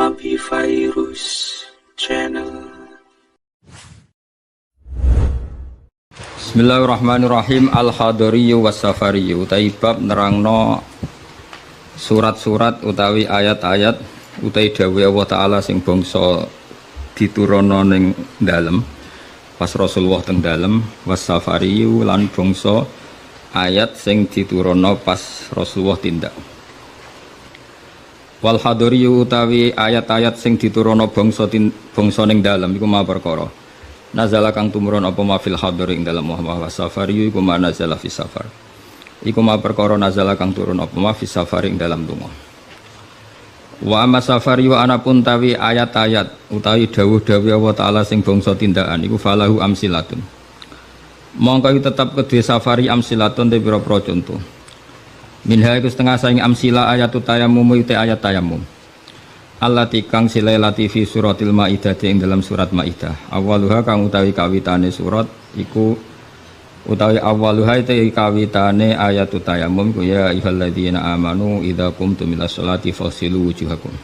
Nabi Virus Channel. Bismillahirrahmanirrahim. Al-Hadariyu was-Safariyu. Taibab nerangno surat-surat utawi ayat-ayat utawi dawuh Allah Ta'ala sing bangsa diturunno ning dalem pas Rasulullah teng dalem, was-Safariyu lan bangsa ayat sing diturunno pas Rasulullah tindak. Wal hadariyu utawi ayat-ayat sing diturunno bangsa ning dalem iku ma perkara nazala kang tumurun apa ma fil hadari ing dalem Muhammad was-Safariyu iku ma nazala fis safar iku ma perkara nazala kang turun apa ma fis safar ing dalem donga. Wa amma safariyu anapun tawi ayat-ayat utawi dawuh-dawuh Allah Ta'ala sing bangsa tindakan iku falahu amsilatun mongko tetap kedue safari amsilatun te pira-pira contoh. Minha iku setengah saing amsila ayatu tayammum ite ayat tayammum. Allati kang silai latifi suratil Maidah ing dalam surat Maidah. Awaluha kang utawi kawitane surat iku utawi awaluha ite kawitane ayatu tayammum ku ya ayyuhalladzina amanu idza qumtum ila sholati fasilu wujuhakum.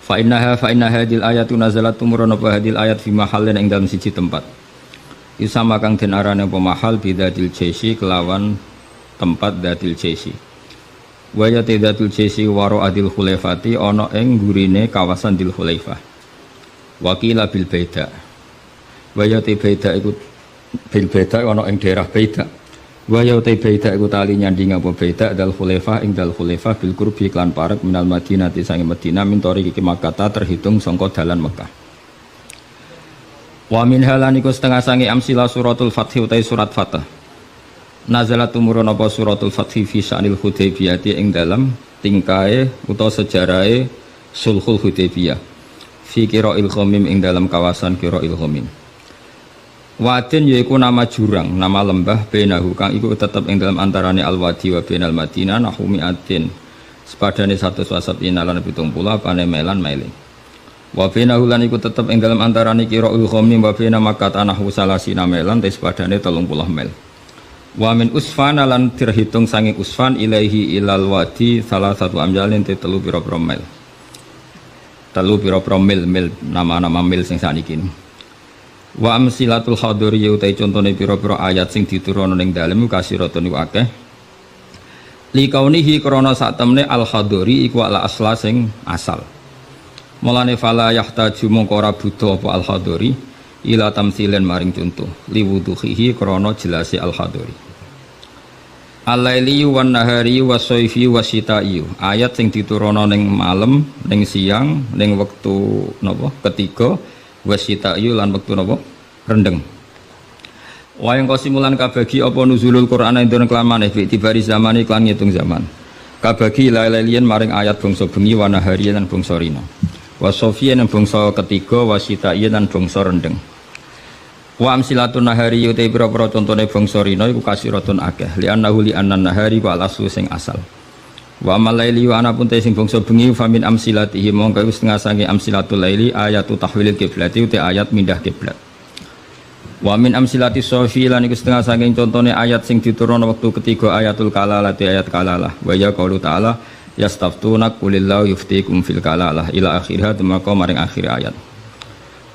Fa innaha hadil ayatu nazalat tumurun apa hadil ayat fi mahallin ing dalam siji tempat. Isama kang den arane apa mahal bidatil jesi kelawan tempat datil jesi. Waya datil jesi waro adil khulaifati ana ing gurine kawasan dil khulaifah. Wakila bil baida. Waya baida iku bil baida ana ing daerah baida. Waya baida iku tali nyanding apa baida dal khulaifah ing dal khulaifah bil qurbi klan parek minal Madinah sange Madinah min tariqi Makkah terhitung sangka dalan Mekah. Wa min halaniku setengah sange amsila suratul Fath utai surat Fath. Nazalat tumurun apa suratul Fath fi sya'nil Hudaybiyah ing dalam tingkae utawa sejarahe sulhul Hudaybiyah fi qira'il ghamim ing dalam kawasan qira'il ghamim. Wadin yaiku nama jurang, nama lembah benahu kang iku tetep ing dalam antarane al-wadi wa bainal Madinah nahumi atin sepadane 100 wasab inalan 70 apane melan maile. Wa bainahu lan iku tetep ing dalam antarane qira'il ghamim wa baina Makkah nahu salasina melan te sepadane 30 mil. Wa min usfana lan terhitung sange usfan ilaihi ilal wadi salah satu amjalin te telu pira-pira mil. Telu pira-pira mil nama-nama mil sing saniki. Wa amsilatul hadari utai contone pira-pira ayat sing diturunno ning dalem kasiratun iku akeh. Li kaunihi krana sak temne al hadari iku ala asla sing asal. Mulane fala yahtaju mongko ora butuh apa al hadari ila tamsilen maring contoh liwuduhihi krana jelase al hadari. Al-laili wan nahari wasayfi wasyita'i. Ayat sing diturunno ning malam, ning siang, ning wektu napa? Ketiga wasyita'i lan wektu napa? Rendeng. Wa yang kasimulan kabagi apa nuzulul Qur'an ing dalem kelamane fi tibari zamani klan ngitung zaman. Kabagi lailien maring ayat bangsa bengi wa nahari lan bangsa rina. Wasayfi lan bangsa ketiga wasyita'i lan bangsa rendeng. Wa amsilatun nahari utai pira-pira contone bangsa rina iku kasiratun akeh li'annahu li'annan nahari ku al-aslu sing asal. Wa amal laili wa anapun te sing bangsa bengi famin amsilatihi mongko iku setengah sange amsilatul laili ayatu tahwilil qiblati utai ayat mindah kiblat. Wa min amsilati sofi lan iku setengah sange contone ayat sing diturunno wektu ketiga ayatul kalalah te ayat kalalah wa ya qaulu ta'ala yastaftuna qulillahu yuftikum fil kalalah ila akhirha temaka maring akhir ayat.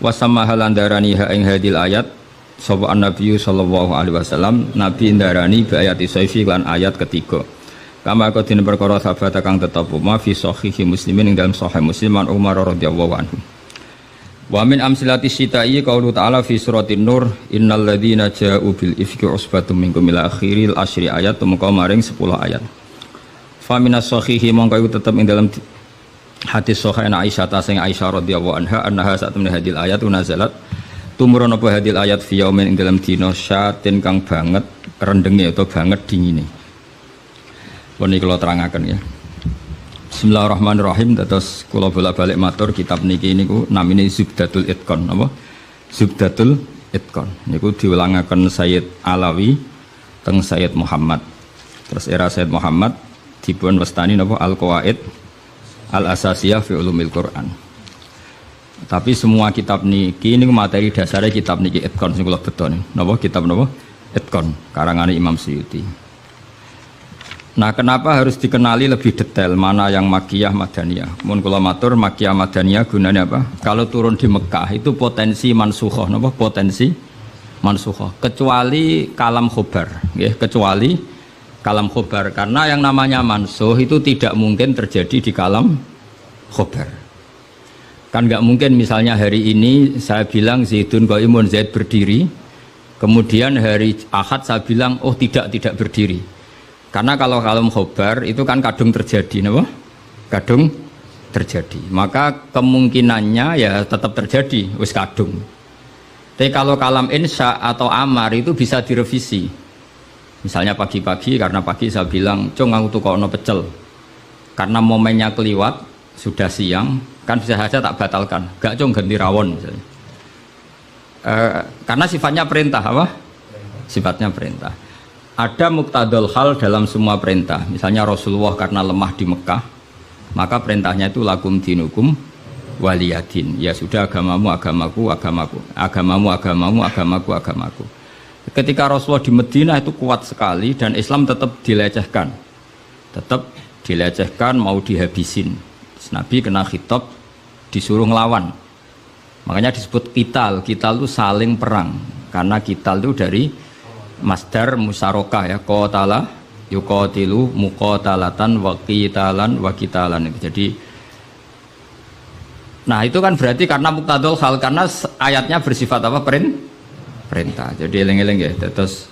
Wasamaha landarani ha ing hadil ayat sapa an-nabiy sallallahu alaihi wasallam nabi ndarani bi ayati sayfi lan ayat ketiga kama kadene perkara sahabat kang tetep ma fi sahihi muslimin ing dalam sahih Muslim an Umar radhiyallahu anhu. Wa min amsilati syita'i qaulu ta'ala fi suratin nur innal ladzina ja'u bil ifki usbatum minkum ila akhiril asyri ayat tumeka maring 10 ayat. Fa minas sahihi mongko tetep ing dalam hadis sahih Aisyah ta sing Aisyah radhiyallahu anha annaha saat temne hadil ayat nazalat tumurun apa hadil ayat fi yaumin ing dalam dina syatin kang banget rendenge atau banget dingine. Pun iki kula terangaken ya. Bismillahirrahmanirrahim. Terus kula bolak-balik matur kitab niki niku namine Zubdatul Itqan apa? Zubdatul Itqan. Niku diulangaken Sayyid Alawi teng Sayyid Muhammad. Terus era Sayyid Muhammad dipun wastani napa Al-Qawaid Al-Asasiyah fi Ulumil Quran. Tapi semua kitab niki niku materi dasare kitab niki Itqan sing kula betoni. Napa kitab napa? Itqan karangane Imam Suyuti. Nah, kenapa harus dikenali lebih detail mana yang makiyah madaniyah? Mun kula matur makiyah madaniyah gunanya apa? Kalau turun di Mekah itu potensi mansukhoh, napa potensi mansukhoh. Kecuali kalam khobar, nggih, kecuali kalam khobar karena yang namanya mansuh itu tidak mungkin terjadi di kalam khobar. Kan nggak mungkin misalnya hari ini saya bilang Zaidun qaimun, Zaid berdiri, kemudian hari Ahad saya bilang oh tidak berdiri. Karena kalau kalam khobar itu kan kadung terjadi, apa? Kadung terjadi. Maka kemungkinannya ya tetap terjadi, wis kadung. Tapi kalau kalam insya atau amar itu bisa direvisi. Misalnya pagi-pagi karena pagi saya bilang, "Cung aku tukokno pecel." Karena momennya keliwat, sudah siang, kan bisa saja tak batalkan. Gak cung ganti rawon misalnya. Karena sifatnya perintah apa? Sifatnya perintah. Ada muktadul hal dalam semua perintah. Misalnya Rasulullah karena lemah di Mekah, maka perintahnya itu lakum dinukum waliyadin. Ya sudah agamamu agamaku, agamaku. Ketika Rasulullah di Madinah itu kuat sekali dan Islam tetap dilecehkan. Mau dihabisin. Nabi kena khitab disuruh ngelawan. Makanya disebut kital. Kital itu saling perang. Karena kital itu dari masdar musarokah ya, qatala yuqatilu muqatalatan wa qitalan wa qitalan. Jadi nah itu kan berarti karena muqtadul hal, karena ayatnya bersifat apa? Perintah. Jadi eling-eling ya. Terus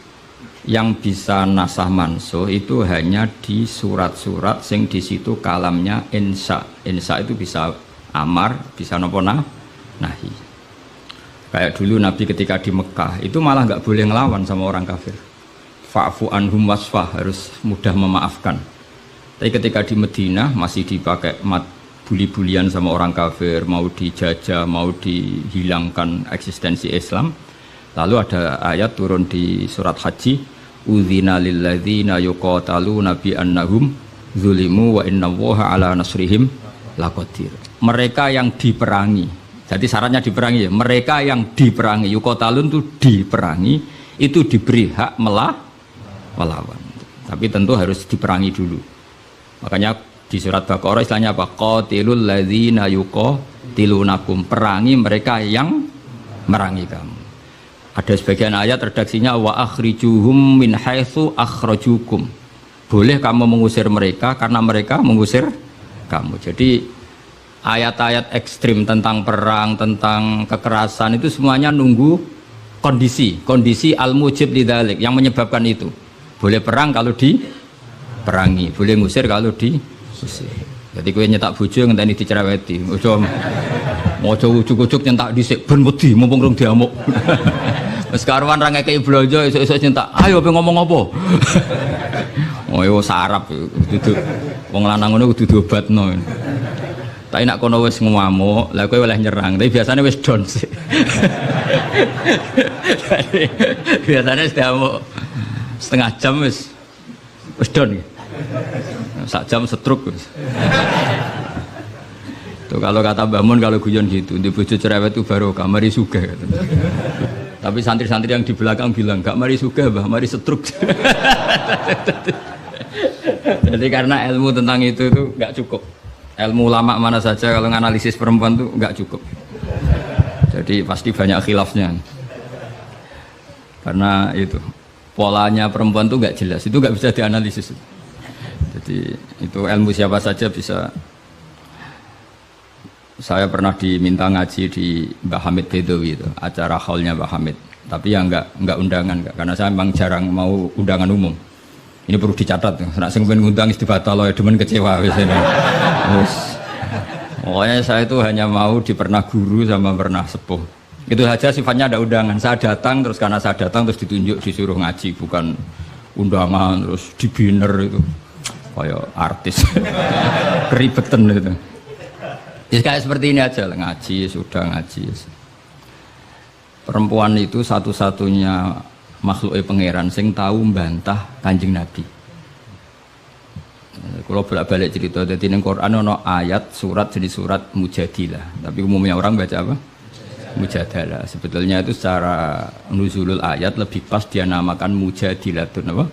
yang bisa nasah mansuh itu hanya di surat-surat sing di situ kalamnya insya. Insya itu bisa amar, bisa napa nahi. Kayak dulu Nabi ketika di Mekah itu malah nggak boleh ngelawan sama orang kafir. Fa'fu anhum wasfah, harus mudah memaafkan. Tapi ketika di Madinah masih dipakai buli-bulian sama orang kafir, mau dijajah, mau dihilangkan eksistensi Islam. Lalu ada ayat turun di surat Haji, udzina lil ladzina yuqataluna bi annahum zulimu wa innallaha ala nasrihim laqadir. Mereka yang diperangi. Jadi syaratnya diperangi ya. Mereka yang diperangi, yuqatalun itu diperangi, itu diberi hak melawan. Tapi tentu harus diperangi dulu. Makanya di surat Baqarah istilahnya apa? Qatilul ladzina yuqatilunakum. Perangi mereka yang merangi kamu. Ada sebagian ayat redaksinya wa akhrijuhum min haitsu akhrajukum. Boleh kamu mengusir mereka karena mereka mengusir kamu. Jadi ayat-ayat ekstrim tentang perang, tentang kekerasan itu semuanya nunggu kondisi al-mujib lidzalik yang menyebabkan itu. Boleh perang kalau diperangi, boleh ngusir kalau diusir. Jadi kowe nyetak bojo ngenteni dicereweti. Ojo ujuk-ujuk nyentak dhisik ben wedi mumpung rung diamuk. Wis karuan ra ngekeki blonjo esuk-esuk nyentak. Ayo pe ngomong apa? Oh yo sarap kudu wong lanang ngono kudu diobatno. Tapi nak kono wis ngamuk, lah kowe oleh nyerang. Tapi biasanya wis down sih. Biasanya sudah mau setengah jam wis down. Sak jam setruk. Tuh kalau kata Mbah Mun kalau guyon gitu, di bojo cerewet itu baru mari sugih. Tapi santri-santri yang di belakang bilang, "Gak mari sugih, Mbah, mari setruk." Jadi karena ilmu tentang itu enggak cukup. Ilmu ulama mana saja kalau menganalisis perempuan itu enggak cukup. Jadi pasti banyak khilafnya. Karena itu polanya perempuan itu enggak jelas, itu enggak bisa dianalisis. Jadi itu ilmu siapa saja bisa. Saya pernah diminta ngaji di Mbah Hamid Bedawi itu, acara haulnya Mbah Hamid. Tapi ya enggak undangan, karena saya memang jarang mau undangan umum. Ini perlu dicatat, nek sing pengen ngundang istibatal ya demen kecewa wis. Pokoknya saya itu hanya mau di pernah guru sama pernah sepuh. Itu saja sifatnya ada undangan. Saya datang terus karena saya datang terus ditunjuk disuruh ngaji, bukan undangan terus di banner itu. Kayak artis. Keribetan gitu. Ya kayak seperti ini aja lah, ngaji sudah ngaji. Perempuan itu satu-satunya makhluk pangeran sing tahu membantah Kanjeng Nabi. Kalau bolak-balik cerita, jadi di Quran ada ayat surat jadi surat Mujadilah, tapi umumnya orang baca apa? Mujadalah. Sebetulnya itu secara nuzulul ayat lebih pas dia namakan Mujadilatun apa?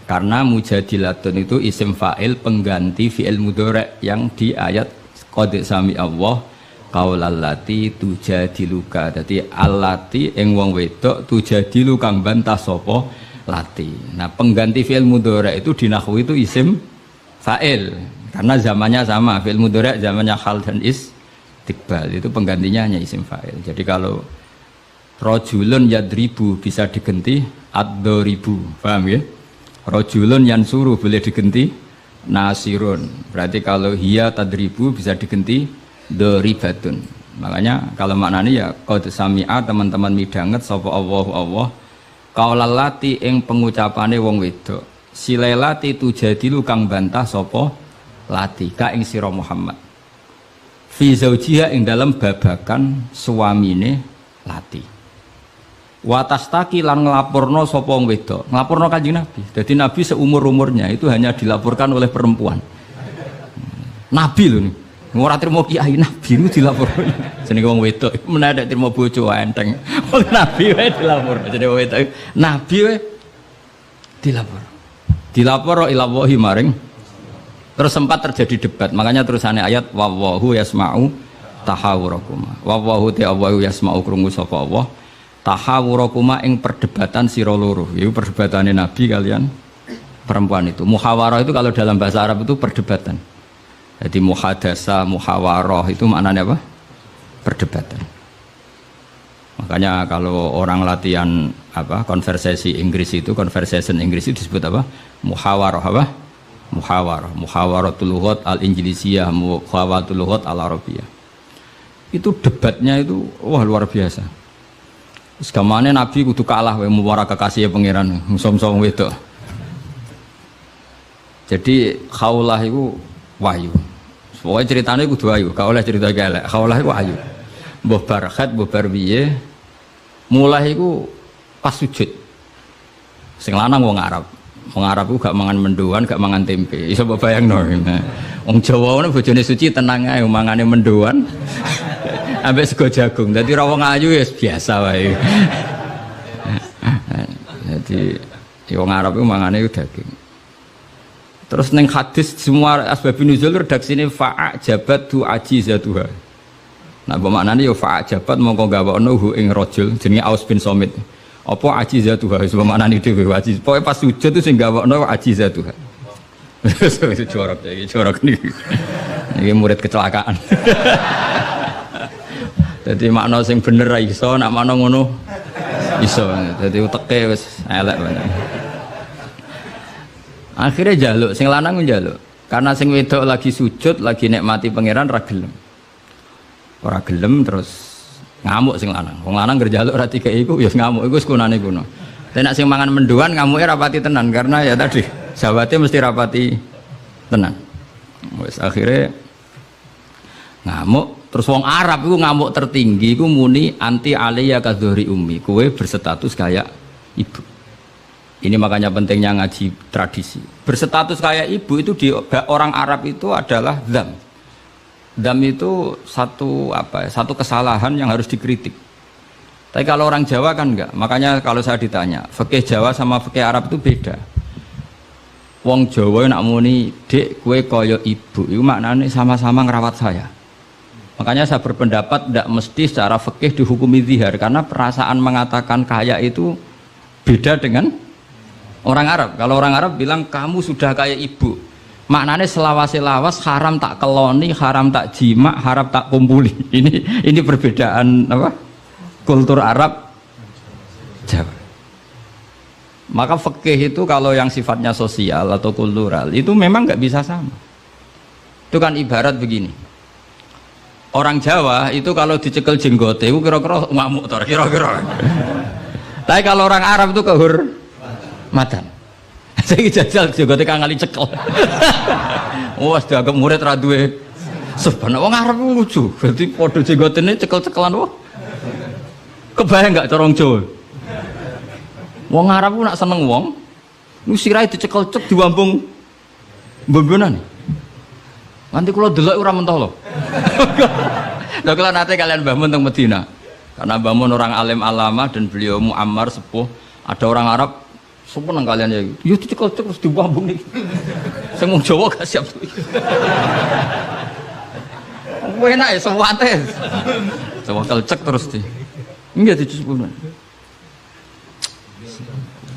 Karena mujadilatun itu isim fa'il pengganti fi'il mudhari' yang di ayat qad sami Allah qaulallati tujadiluka. Dadi allati ing wong wedok tujadilu kang bantah sapa lati. Nah, pengganti fi'il mudhari' itu di nahwu itu isim fa'il karena zamannya sama. Fi'il mudhari' zamannya hal dan istiqbal, itu penggantinya hanya isim fa'il. Jadi kalau rajulun yadribu bisa diganti ad-daribu, paham ya? Rajulun yansuru boleh diganti nasirun. Berarti kalau hiya tadribu bisa diganti daribatun. Makanya kalau maknanya ya qad sami'a, teman-teman midanget sapa Allahu Allah qaulallati ing pengucapane wong wedok silelati tujadilu kang bantah sapa lati ka ing sira Muhammad fi zaujiha ing dalam babakan suamine lati. Watastaki lan nglaporno sapa wong wedok, nglaporno Kanjeng Nabi. Jadi Nabi seumur-umurnya itu hanya dilaporkan oleh perempuan. Nabi lho nih. Ora trimo kiai Nabi niku dilaporno. Jenenge wong wedok menawa trimo bojo enteng. Wong Nabi wae dilaporno. Jenenge wong wedok Nabi wae dilapor. Dilapor ila wahi maring. Terus sempat terjadi debat. Makanya terusannya ayat wallahu yasma'u tahawurakuma. Wallahu ta'ala yasma'u krungu sapa Allah. Tahawurakuma ing perdebatan sira loro. Itu perdebatane Nabi kalian perempuan itu. Muhawarah itu kalau dalam bahasa Arab itu perdebatan. Jadi muhadasa, muhawarah itu maknanya apa? Perdebatan. Makanya kalau orang latihan apa? Konversasi Inggris itu, conversation Inggris itu disebut apa? Muhawarah apa? Muhawarah. Muhawaratul lughat al-Injlisiyah, muhawaratul lughat al-Arabiyah. Itu debatnya itu wah luar biasa. Segamane Nabi kudu kalah wae muwara kekasih pangeran som-som wedok. Jadi khaulah iku wahyu. Pokoke ceritane kudu wahyu, gak oleh cerita elek. Khaulah iku wahyu. Mbah Barkhat, mbah Barbiye mulai iku pas sujud. Sing lanang wong Arab. Wong Arab iku gak mangan mendoan, gak mangan tempe. Iso mbok bayangno. Wong Jawa ngono bojone suci tenang ae mangane mendoan. Ambek sego jagung. Dadi ra wong ayu ya biasa wae. Jadi wong Arab itu mangane daging. Terus neng hadis semua asbabun nuzul redaksine fa'a jabat tu ajizatuha. Nah bermaknane ya fa'a jabat mongko gawakno hu ing rajul jenenge Aus bin Somit. Apa ajizatuha wis bermaknane dhewe ajiz. Pokoke pas sujud itu sing gawakno ajizatuha. Wis jorok iki, jorok niki. Iki murid kecelakaan. Jadi makna sing bener ra iso, nak makna ngono iso. Jadi uteke wis elek banget. Akhirnya jaluk, sing lanang njaluk. Karena sing wedok lagi sujud, lagi nikmati pangeran ra gelem. Ora gelem terus ngamuk sing lanang. Wong lanang ngerjaluk ra dikeki iku ya ngamuk iku sekunane kuno. Tapi nek sing mangan mendoan ngamuke rapati tenan karena ya tadi sahabate mesti rapati tenan. Wis akhirnya ngamuk. Terus wong Arab itu ngamuk tertinggi itu muni anti aliyya kadhuri ummi, kowe berstatus kayak ibu. Ini makanya pentingnya ngaji tradisi. Berstatus kayak ibu itu di orang Arab itu adalah dzam. Dzam itu satu kesalahan yang harus dikritik. Tapi kalau orang Jawa kan enggak. Makanya kalau saya ditanya, fikih Jawa sama fikih Arab itu beda. Wong Jawa nak muni, "Dek, kowe kaya ibu." Itu maknanya sama-sama ngerawat saya. Makanya saya berpendapat tidak mesti secara fikih dihukumi zihar karena perasaan mengatakan kaya itu beda dengan orang Arab. Kalau orang Arab bilang kamu sudah kayak ibu, maknanya selawas-selawas haram tak keloni, haram tak jima, haram tak kumpuli. Ini perbedaan apa? Kultur Arab Jawa. Maka fikih itu kalau yang sifatnya sosial atau kultural itu memang nggak bisa sama. Itu kan ibarat begini. Orang Jawa itu kalau dicekel jenggote itu kira-kira ngamuk tor kira-kira. Tapi kalau orang Arab itu kehormatan. Saya jajal jenggote kang kali cekel. Wes dianggap murid ra duwe. Subhanallah wong Arab lucu. Berarti padha jenggotene cekel-cekelan wah. Kebayang enggak corong Jawa? Wong Arab ku nak seneng wong, niku sirahe dicekel cek diwambung mbombonan. Nanti kalau delok ora mentah lho. Lha kula nate kalian Mbah Mun teng Medina. Karena Mbah Mun orang alim alama dan beliau muammar sepuh, ada orang Arab Sumpah nang kalian ya. Yo dicekel terus diwambung nih. Sing wong Jawa gak siap. Kowe enak ya sewate. Coba kelcek terus di. Enggak dicucup.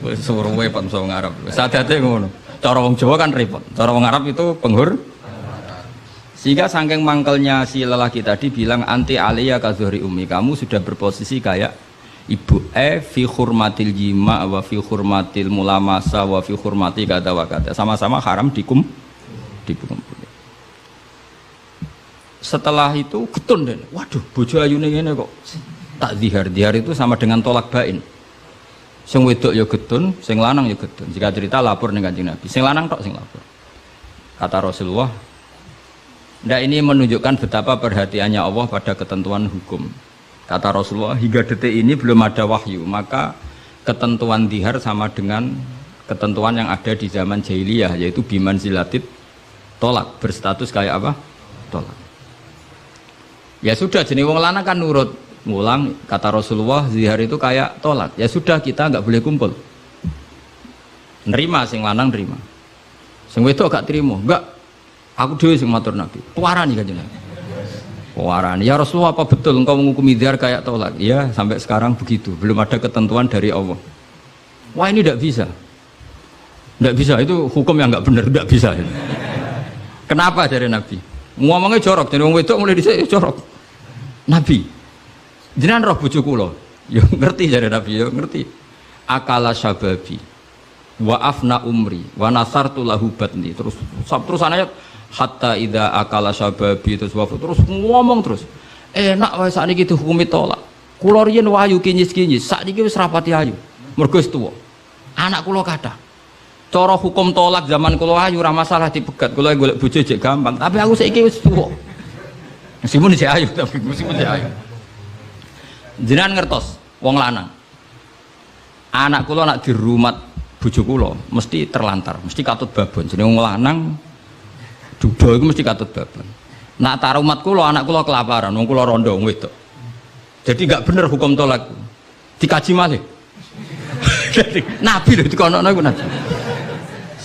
Wis suruh wae Pak wong Arab. Sadate ngono. Cara wong Jawa kan repot. Cara wong Arab itu penghur. Sehingga saking mangkelnya si lelaki tadi bilang anti aliyah kazuhri ummi, kamu sudah berposisi kayak ibu. Fi hurmatil jima wa fi hurmatil mulamasa wa fi hurmati kata wa kata. Sama-sama haram dikumpul. Setelah itu getun deh. Waduh, bojo ayune ngene kok. Tak zihar. Zihar itu sama dengan tolak bain. Sing wedok ya getun, sing lanang ya getun. Jika cerita lapor ning Kanjeng Nabi. Sing lanang tok sing lapor. Kata Rasulullah, ndak ini menunjukkan betapa perhatiannya Allah pada ketentuan hukum. Kata Rasulullah, hingga detik ini belum ada wahyu, maka ketentuan zihar sama dengan ketentuan yang ada di zaman jahiliyah, yaitu biman zilatit tolak, berstatus kayak apa? Tolak. Ya sudah, jenis wong lanang kan nurut. Ngulang, kata Rasulullah, zihar itu kayak tolak. Ya sudah, kita nggak boleh kumpul. Nerima, sing lanang nerima. Sing wedok gak terima. Enggak, aku dhewe sing matur Nabi. Puarani Kanjeng Nabi. Puarani. Ya Rasulullah, apa betul engkau menghukumi zihar kayak tolak? Ya, sampai sekarang begitu. Belum ada ketentuan dari Allah. Wah, ini tidak bisa. Tidak bisa, itu hukum yang nggak benar, tidak bisa. Kenapa dari Nabi? Ngomongnya jorok, jadi wong wedok mulai dhisik jorok. Nabi, jenengan roh bojo kula. Yo ngerti jare Nabi, yo ngerti. Akala syababi wa afna umri wa nasartu lahu batni. Terus anaya hatta idza akala syababi terus ngomong terus. Enak wae sakniki dihukumi tolak. Kula riyen wayu kinyis-kinyis, sakniki wis rapati ayu. Mergo wis tuwa. Anak kula kathah. Cara hukum tolak zaman kula ayu ora masalah dipegat, kula golek bojo jek gampang, tapi aku saiki wis tuwa. Meskipun jek ayu, tapi meskipun jek ayu. Jenengan ngertos wong lanang. Anak kula nak dirumat bojo kula mesti terlantar, mesti katut babon. Jenenge wong lanang duda iku mesti katut babon. Nak tarumat kula anak kula kelaparan, wong kula rondo wong wedok. Jadi enggak bener hukum tolak. Dikaji malih. Nabi lho dikono-kono iku Nabi.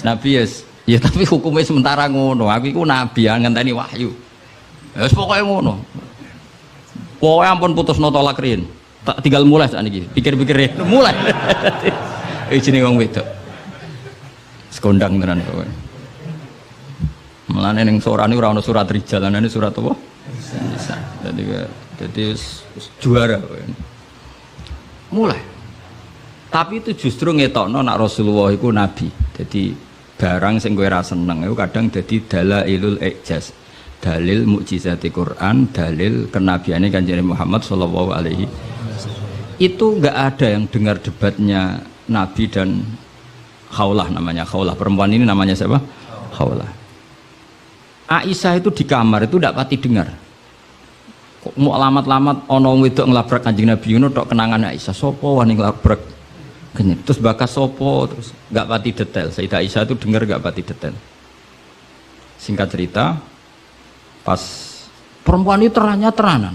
Nabi ya tapi hukumnya sementara ngono. Aku iku nabi ngenteni wahyu. Wis pokoke ngono. Pokoke ampun putusno tolak riyen. Tak tinggal mulai sakniki. Pikir-pikir mulai. Jenenge wong wedok. Sekondang tenan kowe. Mulane ning sorane ora ana surat rijal, ana surat apa? Nisa. Jadi juara kowe. Mulai. Tapi itu justru ngetokno nak Rasulullah iku nabi. Jadi barang sing kowe ra seneng iku kadang dadi dalailul ijaz. Dalil mukjizati Quran, dalil kenabiane Kanjeng Muhammad sallallahu alaihi wasallam. Itu enggak ada yang dengar debatnya Nabi dan Khaulah namanya. Khaulah perempuan ini namanya siapa? Khaulah. Aisyah itu di kamar itu ndak pati dengar. Kok mau alamat-alamat ana wong wedok nglabrak Kanjeng Nabi ngono tok kenangan Aisyah. Sopo wani nglabrak? Terus bakas sopo terus nggak pati detail. Sayyidah Aisyah itu dengar nggak pati detail. Singkat cerita, pas perempuan itu teranan.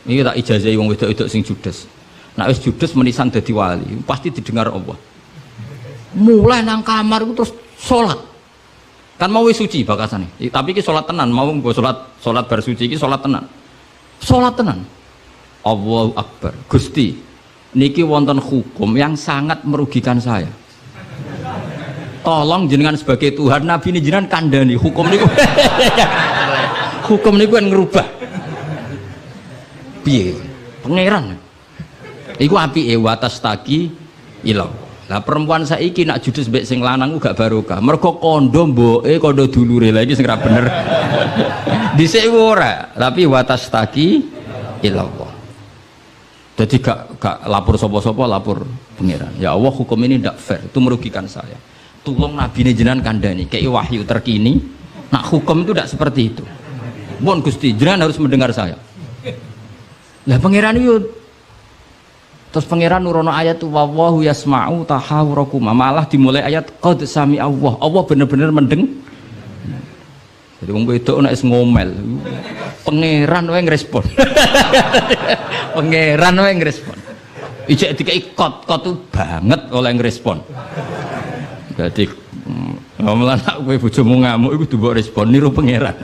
Ini tak ijazah wong wedok-wedok sing judes. Nak wis judes menisan dadi wali, pasti didengar Allah. Mulai nang kamar itu terus sholat. Kan mau wis suci bakasane. Tapi iki sholat tenan, mau nggo sholat bar suci iki sholat tenan. Sholat tenan. Allahu Akbar. Gusti, niki wonten hukum yang sangat merugikan saya. Tolong jenengan sebagai Tuhan, Nabi ini jenengan kandhani hukum niku. Hukum niku kan ngerubah. Piye? Pangeran. Iku apike watas taki ilau. Lah perempuan saiki nak judes mbek sing lanang gak barokah. Mergo kondo mboke kondo dulure. Lah iki sing ra bener. Dhisik ora, tapi watas taki ilau. Jadi gak lapor sopo-sopo, lapor pangeran. Ya Allah, hukum ini tidak fair, itu merugikan saya. Tolong Nabi ini jenengan kandhani, kayak wahyu terkini. Nah hukum itu tidak seperti itu. Mohon Gusti, jenengan harus mendengar saya. Lah pangeran itu, terus pangeran nurono ayat itu wallahu yasma'u tahawurakum. Malah dimulai ayat qad sami Allah. Allah benar-benar mendeng. Jadi wong wedok nek ngomel. Pangeran wae ngrespon. Pangeran wae ngrespon. ijek dikai kot tuh banget oleh ngerespon. Jadi ngomong anak kowe bojomu ngamuk iku mbok respon niru pangeran.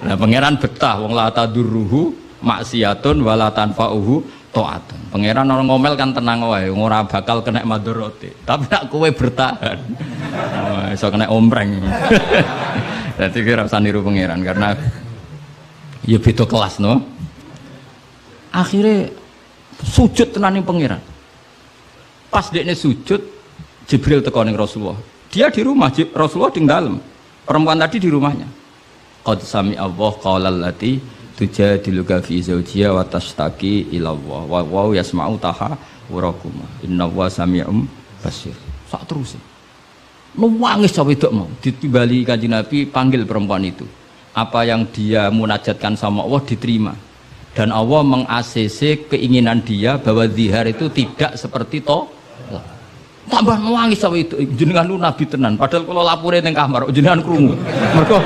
Nah pangeran betah wong la tadurruhu maksiatun wala tanfa'uhu taatun. Pangeran orang ngomel kan tenang wae, ora bakal kena madharate. Tapi nek kowe bertahan iso kena ompreng. Dadi kira usah niru pangeran karena ya beda kelas no. Akhirnya sujud tenan ning pangeran. Pas dekne sujud, Jibril teko ning Rasulullah. Dia di rumah, Rasulullah di dalam. Perempuan tadi di rumahnya. Qad sami Allah qaulal lati tujadiluka fi zawjiha wa tashtaki ila Allah wa wa yasma'u tahawurakuma. Innallaha sami'um basir. Sak terus. Nangis cawe wedok mau ditimbali Kanjeng Nabi panggil perempuan itu. Apa yang dia munajatkan sama Allah diterima. Dan Allah meng-ACC keinginan dia bahwa zihar itu tidak seperti tolak. Tambah nangis sama itu jenengan lu nabi tenan. Padahal kalau lapure ning kamar jenengan krungu. Mergo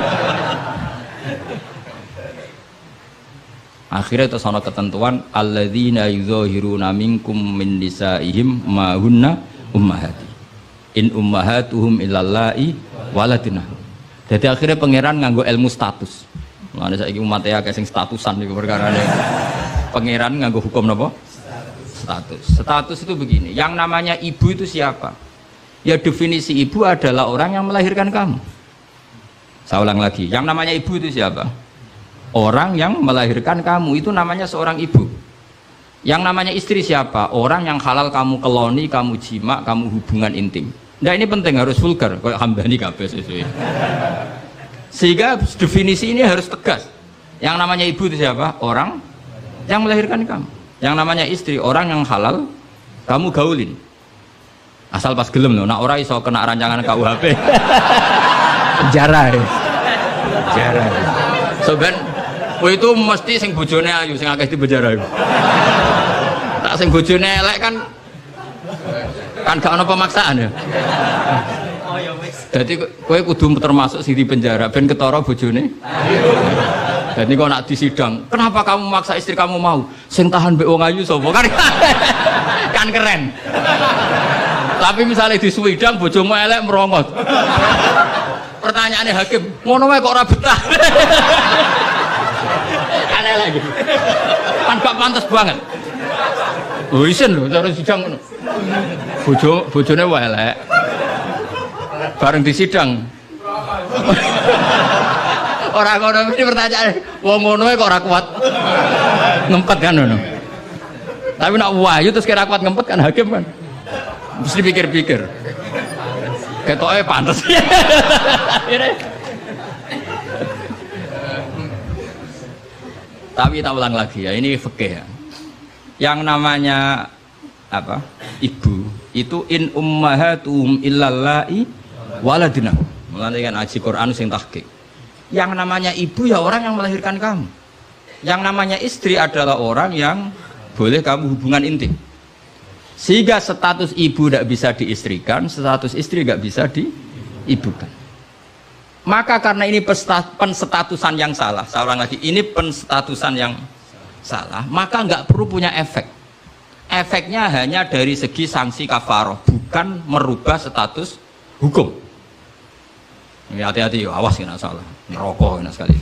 akhirnya itu ana ketentuan alladzina yuzahiruna minkum min nisaihim ma hunna ummahati. In ummahatuhum illallahi waladina. Jadi akhirnya pangeran nganggo ilmu status. Mulane saiki umat ya sing statusan niku perkarane. Pangeran nganggo hukum napa? Status. Status itu begini, yang namanya ibu itu siapa? Ya definisi ibu adalah orang yang melahirkan kamu. Saya ulang lagi, yang namanya ibu itu siapa? Orang yang melahirkan kamu, itu namanya seorang ibu. Yang namanya istri siapa? Orang yang halal kamu keloni, kamu jima, kamu hubungan intim. Nah ini penting, harus vulgar, kayak hambani kabeh sesuai. Sehingga definisi ini harus tegas. Yang namanya ibu itu siapa? Orang yang melahirkan kamu. Yang namanya istri, orang yang halal kamu gaulin. Asal pas gelem loh, nak ora iso kena rancangan KUHP. Penjara ya. Penjara. So ben itu mesti sing bojone ayu sing akeh di penjara iku. Tak sing bojone elek kan gak ono pemaksaan ya. Jadi kowe kudu termasuk sing di penjara ben ketara bojone. Jadi kok nak disidang, kenapa kamu maksa istri kamu mau? Sing tahan mbek wong ayu sapa? Kan keren. Tapi misalnya disuwidang bojomu elek merongot. Pertanyaannya hakim, ngono wae kok ora betah. Aneh lagi. Kan gak pantes banget. Oh isen lho cara sidang ngono. Bojone wae elek. Bareng disidang. Orang ngono ini pertanyaan, wong ngono kok ora kuat ngempet kan ngono. Tapi nak wahyu terus kira kuat ngempet kan hakim kan. Mesti pikir-pikir. Ketoke pantes. Tapi tak ulang lagi ya, ini fikih ya. Yang namanya apa? Ibu itu in ummahatum illallahi waladina. Mulane kan aji Quran sing tahqiq. Yang namanya ibu ya orang yang melahirkan kamu. Yang namanya istri adalah orang yang boleh kamu hubungan intim. Sehingga status ibu tidak bisa diistrikan, status istri tidak bisa diibukan. Maka karena ini penstatusan yang salah, saya ulang lagi, ini penstatusan yang salah, maka nggak perlu punya efek. Efeknya hanya dari segi sanksi kafaroh, bukan merubah status hukum. Hati-hati, awas kena salah, neraka kena sekali.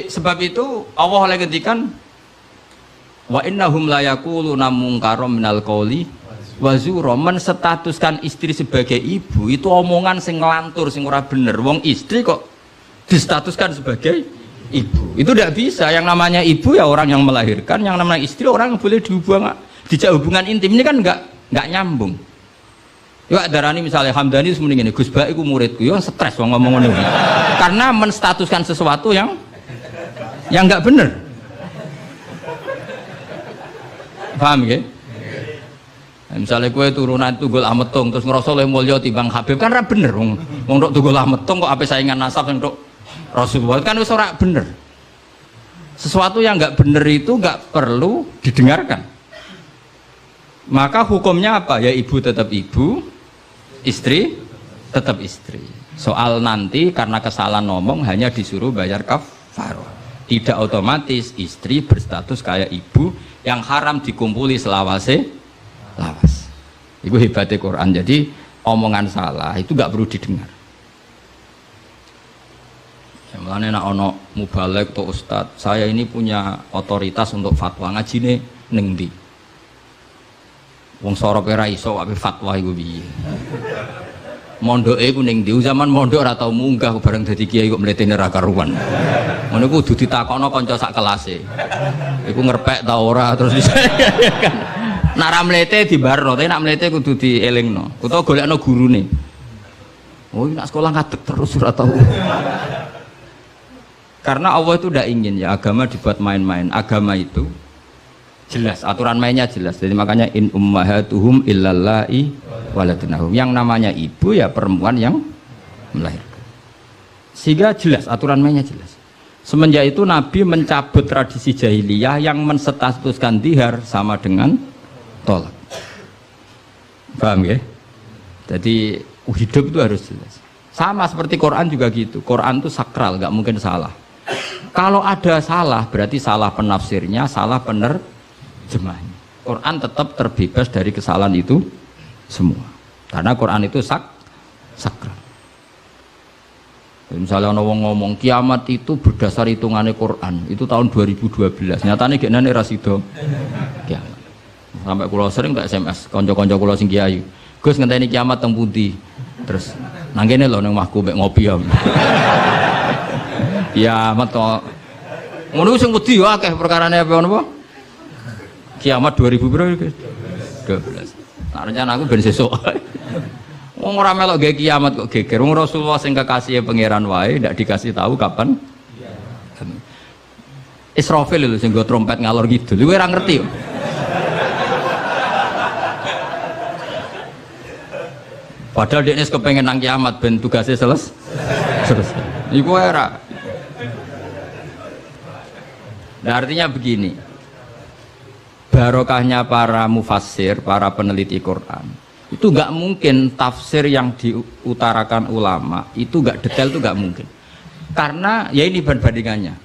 Sebab itu Allah oleh ngendikan wa innahum la yaquluna munkaram minal qauli wa zura, menstatuskan istri sebagai ibu itu omongan sing nglantur sing ora bener. Wong istri kok distatuskan sebagai ibu. Itu tidak bisa. Yang namanya ibu ya orang yang melahirkan, yang namanya istri orang yang boleh dijak hubungan intim. Ini kan enggak nyambung. Ya darani misalnya Hamdani semuanya gini, Gus Baik ku muridku, ya stres wong ngomong ngono. Karena menstatuskan sesuatu yang enggak bener. Paham ya? Misalnya kue turunan Tunggul Ametung terus ngerasa oleh mulya timbang Habib kan ora bener wong tok Tunggul Ametung kok ape saingan nasab untuk Rasulullah kan wis ora bener. Sesuatu yang enggak bener itu enggak perlu didengarkan. Maka hukumnya apa? Ya ibu tetap ibu, istri tetap istri. Soal nanti karena kesalahan ngomong hanya disuruh bayar kafarah. Tidak otomatis istri berstatus kayak ibu, yang haram dikumpuli selawase lawas. Itu hebatnya Quran. Jadi omongan salah itu nggak perlu didengar. Mulane nek ana mubalek atau ustad, saya ini punya otoritas untuk fatwa, ngajine ning ndi? Wong sorok ora iso wae fatwa iku piye. Mondoke ku ning ndi? Zaman mondok ora tau munggah bareng dadi kiai kok mletene ra karuan. Ngono ku kudu ditakokno kanca sak kelase. Iku ngerpek ta ora terus kan. Nek ra mlete dibarno, tapi nek mlete kudu dielingno. Utawa golekno gurune. Oh, nek sekolah ngadeg terus ora tau. Karena Allah itu tidak ingin ya agama dibuat main-main. Agama itu jelas, aturan mainnya jelas. Jadi makanya in ummahatuhum illallai waladunahum. Yang namanya ibu ya perempuan yang melahirkan. Sehingga jelas, aturan mainnya jelas. Semenjak itu Nabi mencabut tradisi jahiliyah yang menstatuskan dihar sama dengan tolak. Paham ya? Jadi hidup itu harus jelas. Sama seperti Quran juga gitu. Quran itu sakral, nggak mungkin salah. Kalau ada salah, berarti salah penafsirnya, salah penerjemahnya. Quran tetap terbebas dari kesalahan itu semua. Karena Quran itu sakral. Misalnya orang ngomong kiamat itu berdasar hitungannya Quran, itu tahun 2012. Nyatanya gimana rasido kiamat. Sampai kulo sering tak SMS, konco-konco kulo sing kiai. Gus ngenteni kiamat teng pundi? Terus nang kene lho nang omahku mek ngopi ya. Kiamat kok ngono sing wedi yo akeh perkarane apa napa? Kiamat 2000 piro iki? 12. Nah, rencana aku ben sesuk. Wong ora melok gawe kiamat kok geger. Wong Rasulullah sing kekasih pangeran wae ndak dikasih tahu kapan. Israfil lho sing nggo trompet ngalor kidul. Kowe ora ngerti yo. Padahal dia ini kepengen nang kiamat ben tugasnya selesai. Iku era. Nah, artinya begini. Barokahnya para mufassir, para peneliti Quran. Itu enggak mungkin tafsir yang diutarakan ulama itu enggak detail, itu enggak mungkin. Karena ya ini perbandingannya.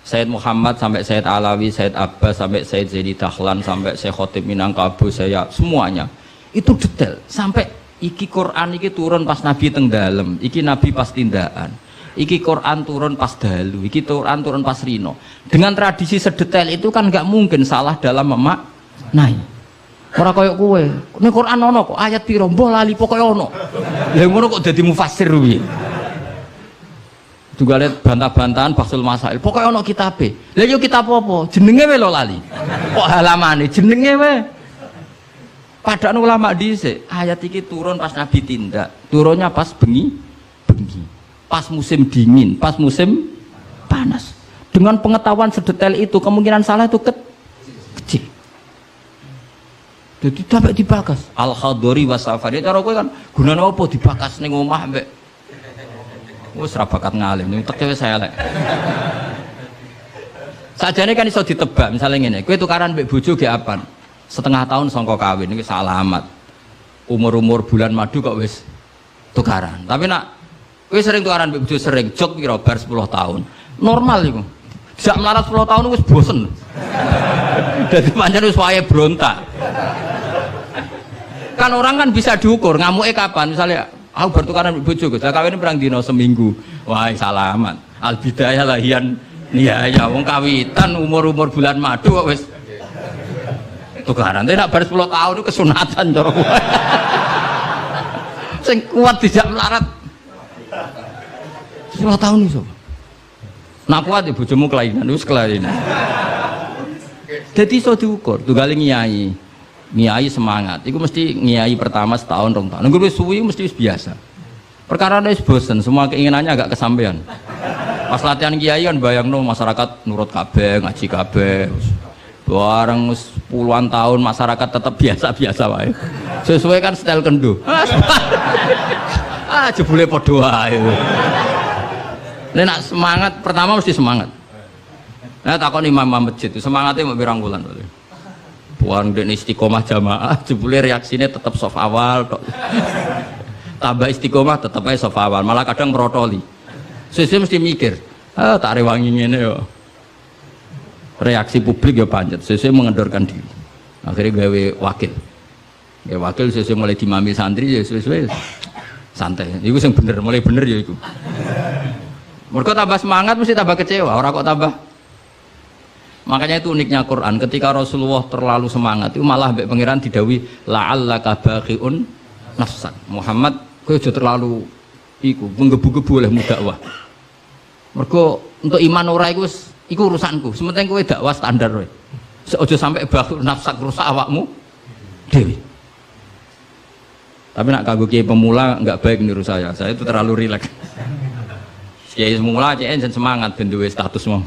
Sayyid Muhammad sampai Sayyid Alawi, Sayyid Abbas sampai Sayyid Zaidi Dahlan sampai Syekh Khotib Minangkabau, saya semuanya itu detail sampai iki Quran iki turun pas Nabi teng dalem, iki Nabi pas tindakan, iki Quran turun pas dalu, iki Quran turun pas rino. Dengan tradisi sedetail itu kan nggak mungkin salah dalam memaknai. Ora koyo kowe, ning Quran ono kok ayat piro mbah lali pokoke ono. Lah ngono kok dadi mufassir piye? Juga lihat bantah-bantahan Bahsul Masail, pokoke ono kitabe. Lah yo kitab apa? Jenenge wae lho lali. Kok halamane jenenge wae. Padahal ulama dhisik ayat iki turun pas Nabi tindak, turunnya pas bengi, pas musim dingin, pas musim panas. Dengan pengetahuan sedetail itu kemungkinan salah itu kecil. Jadi sampai dibakas Al-Khadori wasafari. Cara kowe kan gunane apa dibakas ning omah mbek wis ra bakat ngalim ning teke saya elek. Sajane kan iso ditebak misalnya ngene, kowe tukaran mbek bojo ge apan? Setengah tahun sangka kawin iki alamat. Umur-umur bulan madu kok wis tukaran. Tapi nak kowe sering tukaran mbek bojo sering jok pira bar 10 tahun. Normal iku. Sak melarat 10 tahun wis bosen. Dadi pancen wis wae brontak. Kan orang kan bisa diukur ngamuke kapan. Misalnya aku bertukaran mbek bojo, Gus. Lah kawin perang dino seminggu. Wah, salaman. Al bidayah lahian niyaya wong kawitan umur-umur bulan madu kok wis tukaran. Tapi nak bar 10 tahun itu kesunatan cara kowe. Sing kuat dijak melarat 10 tahun iso. Nak kuat ya bojomu kelainan, wis kelainan. Jadi iso diukur, tunggale nyai. Nyai semangat, itu mesti nyai pertama setahun 2 tahun. Nunggu wis suwi mesti wis biasa. Perkara wis bosen, semua keinginannya agak kesampaian. Pas latihan kiai kan bayangno masyarakat nurut kabeh, ngaji kabeh. Bareng puluhan tahun masyarakat tetap biasa-biasa wae. Sesuai kan style kendo. Ah, jebule padha wae. Nek semangat pertama mesti semangat. Nah takon imam masjid itu semangatnya mau pirang bulan. Buang den istiqomah jamaah, jebule reaksinya tetap soft awal tok. Tambah istiqomah tetap aja soft awal, malah kadang merotoli. Sesuai mesti mikir, tak rewangi ngene yo. reaksi publik ya pancet, sesuai mengendorkan diri. Akhirnya gawe wakil. Ya wakil sesuai mulai dimami santri ya sesuai santai. Iku sing bener, mulai bener ya iku. Mergo tambah semangat mesti tambah kecewa, orang kok tambah. Makanya itu uniknya Quran, ketika Rasulullah terlalu semangat itu malah mbek pangeran didawi la'allaka baqiun nafsak. Muhammad kowe aja terlalu iku menggebu-gebu oleh dakwah. Mergo untuk iman ora iku urusanku. Sementing kowe dakwah standar wae. Aja sampai baqiun nafsak rusak awakmu dewi. Tapi nak kanggo kiai pemula enggak baik niru saya. Saya itu terlalu rileks. Kiai pemula kiai semangat ben duwe status mau.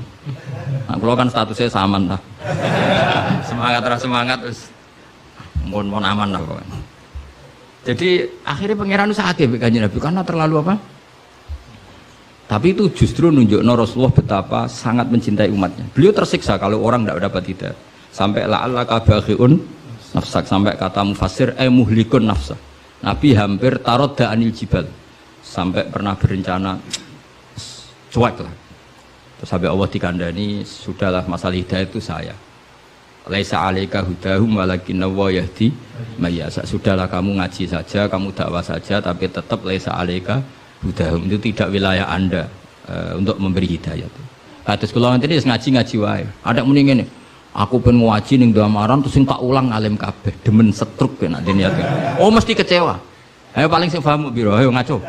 Nah, kalau kan statusnya saman lah. semangat terus mohon aman lah pokoknya. Jadi akhirnya pangeran sakit Kanjeng Nabi karena terlalu apa? Tapi itu justru nunjukno Rasulullah betapa sangat mencintai umatnya. Beliau tersiksa kalau orang tidak dapat hidayah. Sampai la'allaka baghiun nafsak, sampai kata mufassir muhlikun nafsa. Nabi hampir tarodda anil jibal. Sampai pernah berencana cuek lah. Terus sampai Allah dikandani, sudahlah masalah hidayah itu saya. Laisa 'alaika hudahum walakinna wa yahdi may yasha. Sudahlah kamu ngaji saja, kamu dakwah saja, tapi tetap laisa 'alaika hudahum, itu tidak wilayah Anda untuk memberi hidayah. Terus kula ngene iki ngaji wae. Ada muni ngene, aku pengen ngaji ning Damaran terus sing tak ulang alim kabeh, demen setruk nek niat. Oh mesti kecewa. Ayo paling sing paham piro? Ayo ngaco.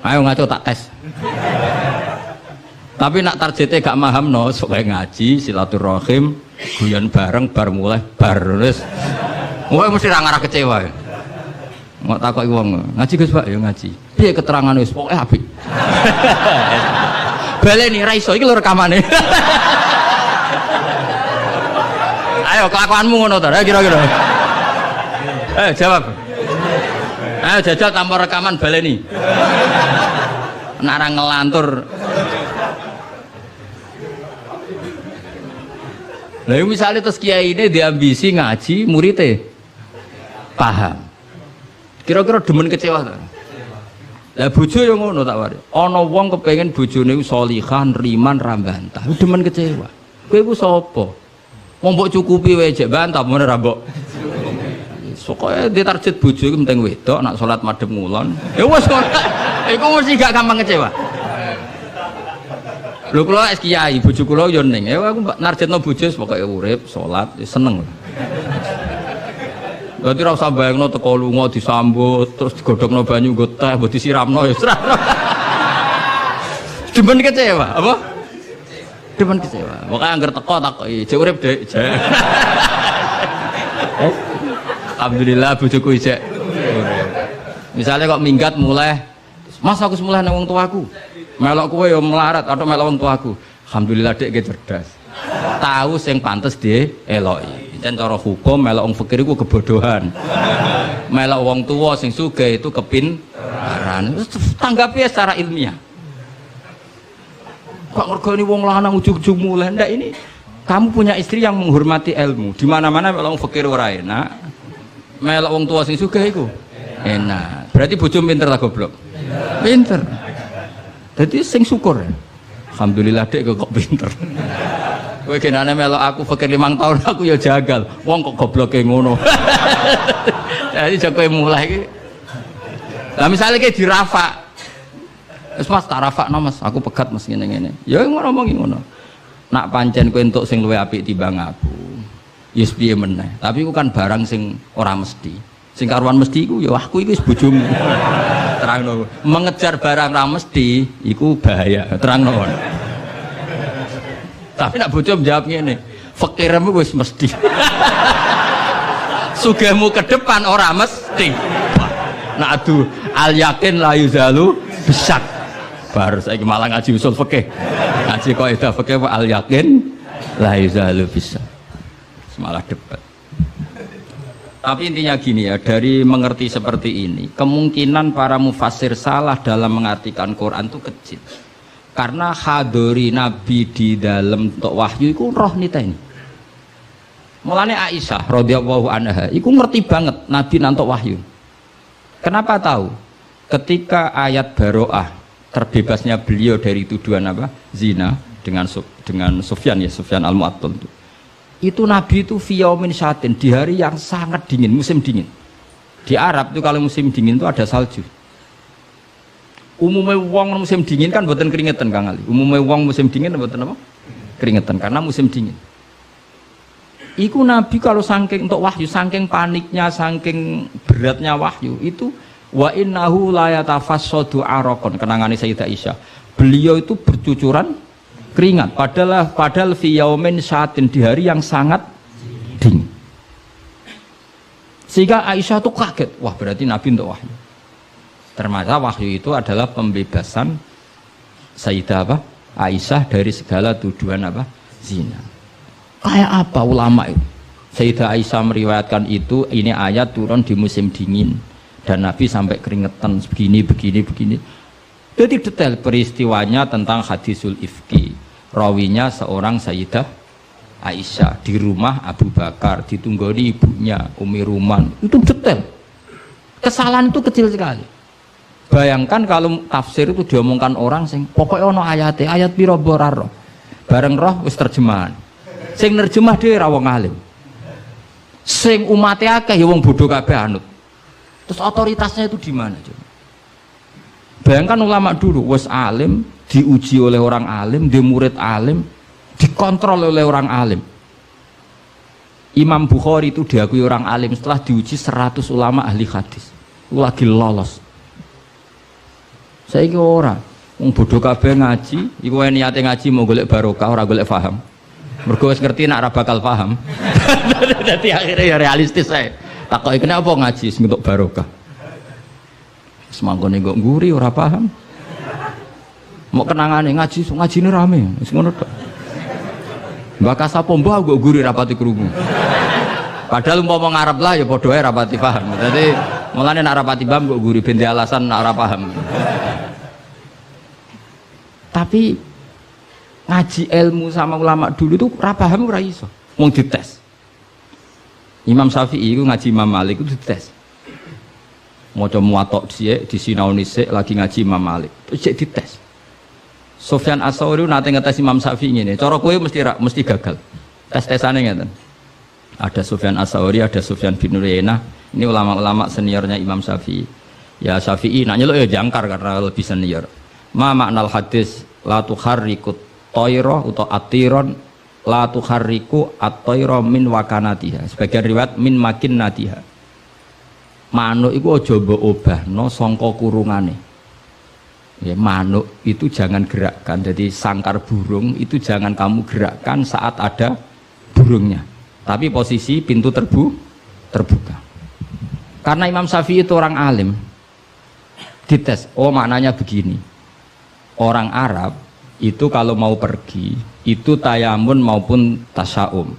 Ayo ngaco tak tes. Tapi nak targetnya gak paham no, supaya ngaji, silaturahim, guyon bareng, bar mulai, bar terus. Wah mesti ngarah kecewa. Nggak takoki wong, ngaji Gus Pak, ya ngaji. Piye keterangan wis pokoke apik. Baleni ra iso iki lho rekamane. Ayo kelakuanmu ngono to, kira-kira. Jawab. Ayo jajal tanpa rekaman baleni. Nek ora ngelantur. Lah misalnya terus kiai ini diambisi ngaji muridnya paham. Kira-kira demen kecewa ta? Lah bojo yo ngono tak wari. Ana wong kepengin bojone sholihan, riman, ra bantah. Demen kecewa. Kowe iku sapa? Wong mbok cukupi wae jek bantah men ra mbok. Sokoke ditarget bojo iku penting wedok, nak salat madhep ngulon. Ya wis kok. Iku mesti gak gampang kecewa. Lho kula es kiai, bojo kula yo ning. Ya aku narjetno bojo pokoke urip, salat, seneng. Dadi ora usah bayangno teko lunga disambut, terus digodhogno banyu nggo teh, mbok disiramno ya ora. Demen kecewa, apa? Demen kecewa. Pokoke anggere teko takoki, jek urip, Dek. Alhamdulillah bojoku isek. Misalnya kok minggat mulai, Mas aku semulai nang wong tuaku. Melok kowe yo melarat atau melok wong tuaku. Alhamdulillah Dek ge cerdas. Tahu sing pantes dieloki. Jan cara hukum melok wong fakir iku kebodohan. Melok wong tua sing sugih itu kepintaran. Tanggapi secara ilmiah. Kok ngergoni wong lanang ujug-ujug mulai ndak ini kamu punya istri yang menghormati ilmu. Di mana-mana melok wong fakir ora enak. Melok wong tua sing sugih iku enak. Berarti bojo pinter ta goblok? Pinter. Jadi sing syukur. Alhamdulillah Dek kok pinter. Kowe genane melok aku fakir 5 tahun aku ya jagal. Wong kok gobloke ngono. Jadi jek kowe mulai iki. Lah misale ki dirafak. Wis Mas tak rafakno Mas, aku pegat Mas ngene-ngene. Ya ngomongi ngono. Nak pancen kowe entuk sing luwih apik timbang aku. Yes piye meneh. Tapi iku kan barang sing ora mesti. Sing karuan mesti iku ya aku iki wis bojomu. Terangno. Mengejar barang ra mesti iku bahaya. Terangno. Tapi nak bojo menjawab ngene, fakirmu wis mesti. Sugihmu ke depan ora mesti. Nak adu al yakin la yuzalu bisak. Baru saiki malah ngaji usul fikih. Ngaji kaidah fikih al yakin la yuzalu bisak. Malah debat. Tapi intinya gini ya, dari mengerti seperti ini, kemungkinan para mufassir salah dalam mengartikan Quran itu kecil. Karena hadori Nabi di dalam untuk wahyu itu roh nita ini. Mulanya Aisyah radhiyallahu anha, itu ngerti banget Nabi nantok wahyu. Kenapa tahu? Ketika ayat Baro'ah terbebasnya beliau dari tuduhan apa? Zina dengan Sufyan ya, Sufyan Al-Mu'attal itu Nabi itu fi yaumin syatin, di hari yang sangat dingin, musim dingin. Di Arab itu kalau musim dingin itu ada salju. Umumnya wong musim dingin kan mboten keringetan Kang Ali. Umumnya wong musim dingin mboten apa? Keringetan karena musim dingin. Iku Nabi kalau saking untuk wahyu, saking paniknya, saking beratnya wahyu itu wa innahu la yatafassadu araqon, kenangane Sayyidah Aisyah. Beliau itu bercucuran keringat padahal fi yaumin syatin, di hari yang sangat dingin. Sehingga Aisyah tuh kaget, wah berarti Nabi untuk wahyu. Ternyata wahyu itu adalah pembebasan Sayyidah apa? Aisyah dari segala tuduhan apa? Zina. Kayak apa ulama itu? Sayyidah Aisyah meriwayatkan itu, ini ayat turun di musim dingin dan Nabi sampai keringetan begini. Jadi detail peristiwanya tentang hadisul ifki. Rawinya seorang Sayyidah Aisyah di rumah Abu Bakar, ditunggoni ibunya Umi Ruman. Itu detail. Kesalahan itu kecil sekali. Bayangkan kalau tafsir itu diomongkan orang sing pokoknya ono ayat piro boraro. Bareng roh wis terjemahan. Sing nerjemah dhewe ra wong alim. Sing umate akeh ya wong bodoh kabeh anut. Terus otoritasnya itu di mana coba? Bayangkan ulama dulu wis alim, diuji oleh orang alim, di murid alim, dikontrol oleh orang alim. Imam Bukhari itu diakui orang alim setelah diuji 100 ulama ahli hadis. Itu lagi lolos. Saiki ora, wong bodoh kabeh ngaji, iku wae niate ngaji mau golek barokah ora golek paham. Mergo wis ngerti nek ora bakal paham. Dadi akhirnya ya realistis ae. Takoki kenapa ngaji sing untuk barokah. Semangkone kok nguri ora paham. Mau kenangane ngajine rame, wis ngono tok. Mbak sapa mbah kok nguri rapati krungu. Padahal umpama ngarep lah ya padha ae rapati paham. Dadi mulane nek rapati paham kok nguri ben alasan nek ora paham. Tapi ngaji ilmu sama ulama dulu itu ora paham ora iso. Wong dites. Imam Syafi'i itu ngaji Imam Malik itu dites. Maca muwatok dhisik, disinaoni sik lagi ngaji Imam Malik. Terus cek dites. Sufyan Ats-Tsauri nate ngetes Imam Syafi'i ngene. Cara kowe mesti gagal. Tes-tesane ngeten. Ada Sufyan Ats-Tsauri, ada Sufyan bin Uyainah. Ini ulama-ulama seniornya Imam Syafi'i. Ya Syafi'i nak nyeluk ya jangkar karena lebih senior. Ma maknal hadis la tuharrikut tayra utawa atiron la tuharriku at-tayra min wakanatiha. Sebagian riwayat min makinnatiha. Manuk iku aja mbok obahno sangka kurungane. Ya, manuk itu jangan gerakkan. Jadi sangkar burung itu jangan kamu gerakkan saat ada burungnya. Tapi posisi pintu terbuka. Karena Imam Syafi'i itu orang alim. Dites, oh maknanya begini. Orang Arab itu kalau mau pergi itu tayamun maupun tasaum.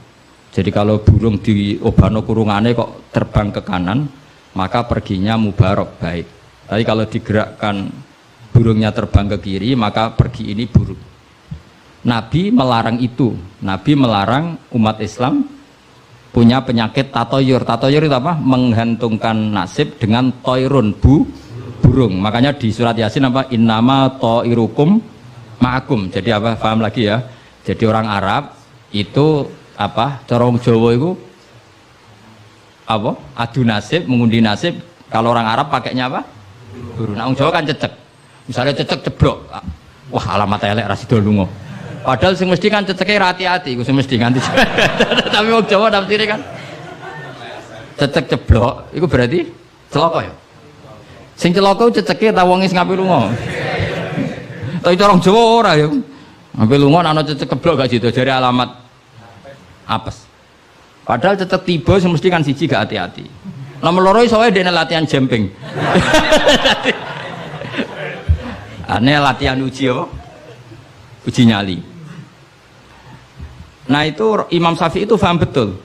Jadi kalau burung di obano kurungane kok terbang ke kanan, maka perginya mubarak baik. Tapi kalau digerakkan burungnya terbang ke kiri, maka pergi ini buruk. Nabi melarang itu. Nabi melarang umat Islam punya penyakit tatoyur. Tatoyur itu apa? Menggantungkan nasib dengan toirun burung. Makanya di surat Yasin apa? Innama toirukum ma'akum. Jadi apa? Paham lagi ya? Jadi orang Arab itu apa? Corong Jawa itu apa? Adu nasib, mengundi nasib. Kalau orang Arab pakainya apa? Burung. Nah, orang Jawa kan cecek. Misalnya cecek ceblok. Wah, alamat elek ra sida lunga. Padahal sing mesti kan ceceke hati-hati, iku sing mesti nganti. Tapi wong Jawa tafsire kan cecek ceblok, iku berarti celaka ya. Sing celaka ceceke ta wong sing ngape lunga. Tapi orang Jawa ora ya. Ngape lunga ana cecek ceblok gak sido jare alamat apes. Padahal cecek tiba sing mesti kan siji gak hati-hati. Nomor loro iso wae dene latihan jumping. Ane latihan uji apa? Uji nyali. Nah itu Imam Syafi'i itu paham betul.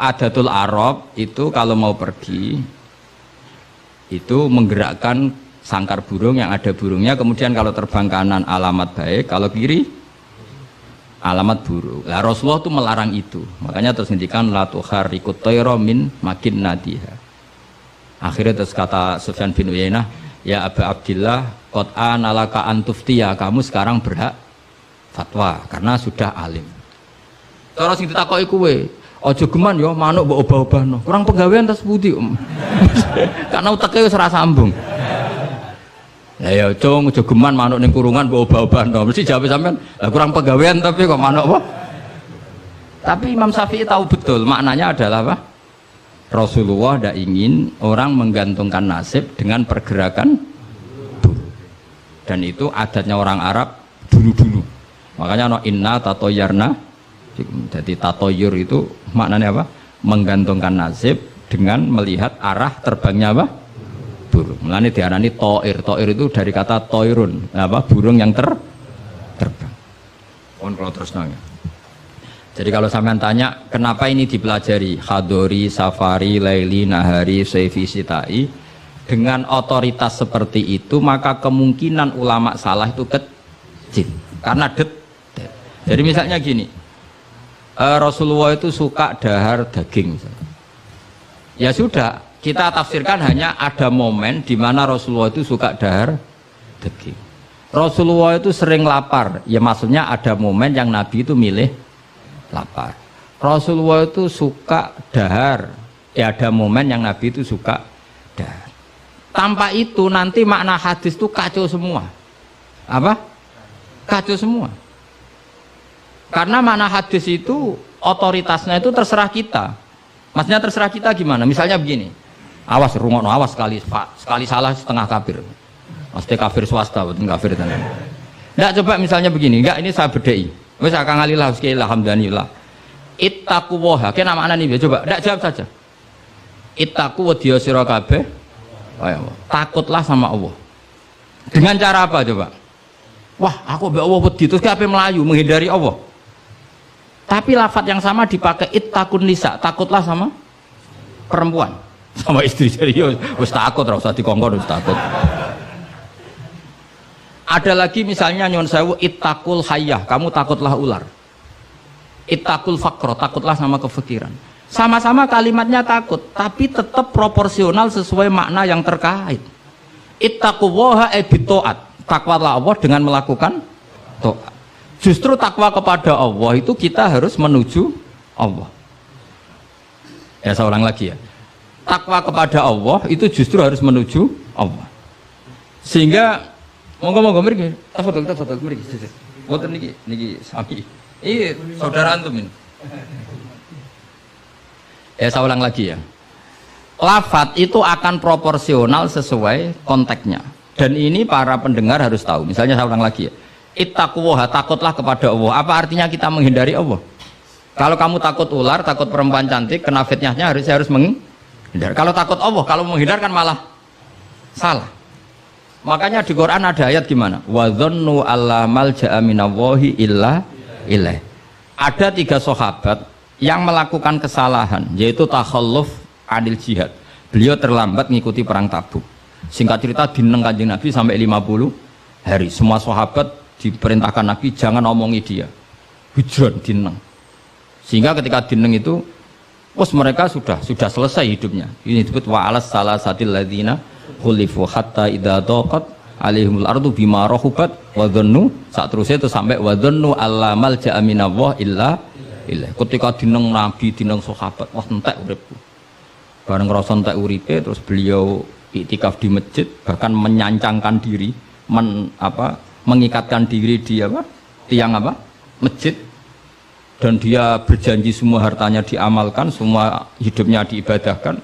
Adatul Arab itu kalau mau pergi itu menggerakkan sangkar burung yang ada burungnya, kemudian kalau terbang kanan alamat baik, kalau kiri alamat buruk. Lah Rasulullah itu melarang itu. Makanya terus ngendikan la tuharrikut tayra min makinnatiha. Akhirnya terus kata Sufyan bin Uyainah, ya Aba Abdillah qad analaka antuftiya, kamu sekarang berhak fatwa karena sudah alim. Cara sing ditakoki kowe, aja geman ya manuk mbok obah-obahno. Kurang penggawean tas pundi, Om. Karena uteke wis ora sambung. Ya cung aja geman manuk ning kurungan mbok obah-obahno. Mesti jawab sampean, lah kurang penggawean tapi kok manuk apa? Tapi Imam Syafi'i tahu betul maknanya adalah apa? Rasulullah tidak ingin orang menggantungkan nasib dengan pergerakan bulu. Dan itu adatnya orang Arab dulu-dulu. Makanya no inna tatoyarna. Jadi tatoyur itu maknanya apa? Menggantungkan nasib dengan melihat arah terbangnya apa? Burung. Mulane diarani toir. Toir itu dari kata toirun, apa? Burung yang terbang. Kontrol terus nanya. Jadi kalau sampean tanya kenapa ini dipelajari hadori, safari, laili, nahari, saifi, sitai dengan otoritas seperti itu, maka kemungkinan ulama salah itu kecil karena detail. Jadi misalnya gini, Rasulullah itu suka dahar daging misalnya. Ya sudah, kita tafsirkan hanya ada momen di mana Rasulullah itu suka dahar daging. Rasulullah itu sering lapar, ya maksudnya ada momen yang Nabi itu milih lapar. Rasulullah itu suka dahar, ya ada momen yang Nabi itu suka dahar. Tanpa itu nanti makna hadis itu kacau semua. Apa? Kacau semua. Karena makna hadis itu otoritasnya itu terserah kita. Maksudnya terserah kita gimana? Misalnya begini, awas rungokno, awas sekali salah setengah kafir. Mesti kafir swasta, bukan kafir tenan. Nggak, coba misalnya begini, enggak ini saya bedai. Wes akang alillah alhamdulillah. Ittaqu waha, ke nama anak ini coba, ndak jawab saja. Ittaqu wadiya sira kabeh. Takutlah sama Allah. Dengan cara apa coba? Wah, aku mbek Allah wedi terus kabeh melayu menghindari Allah. Tapi lafaz yang sama dipakai ittaqun nisa, takutlah sama perempuan, sama istri. Jadi wis takut ora usah dikongkon wis takut. Ada lagi misalnya nyuwun sewu ittaqul hayyah, kamu takutlah ular. Ittaqul faqra, takutlah sama kefikiran. Sama-sama kalimatnya takut, tapi tetap proporsional sesuai makna yang terkait. Ittaqullaha bitaat, takwalah Allah dengan melakukan taat. Justru takwa kepada Allah itu kita harus menuju Allah. Ya saya ulang lagi ya. Takwa kepada Allah itu justru harus menuju Allah. Sehingga monggo mriki, tafadhol mriki. Boten niki sami. Iya, saudara antum ini. Ya saya ulang lagi ya. Lafaz itu akan proporsional sesuai konteksnya. Dan ini para pendengar harus tahu. Misalnya saya ulang lagi ya. Ittaqullaha, takutlah kepada Allah. Apa artinya kita menghindari Allah? Kalau kamu takut ular, takut perempuan cantik, kena fitnahnya harus menghindar. Kalau takut Allah, kalau menghindarkan malah salah. Makanya di Quran ada ayat gimana? Wa dzannu alla malja'a minallahi illa ilaih. Ada 3 sahabat yang melakukan kesalahan, yaitu takhalluf anil jihad. Beliau terlambat mengikuti perang Tabuk. Singkat cerita dineng Kanjeng Nabi sampai 50 hari. Semua sahabat diperintahkan Nabi jangan omongi dia. Hujron dineng. Sehingga ketika dineng itu mereka sudah selesai hidupnya. Ini disebut wa alas salasatil ladzina khulifu hatta idza daqat alaihimul ardu bima rahubat wa dhannu, saat terusnya itu sampai wa dhannu alla malja'a minallah illa ilaih. Ketika dineng Nabi, dineng sahabat, wah entek uripku. Bareng ngrasa entek uripe terus beliau iktikaf di masjid, bahkan menyancangkan diri, mengikatkan diri di tiang masjid, dan dia berjanji semua hartanya diamalkan, semua hidupnya diibadahkan,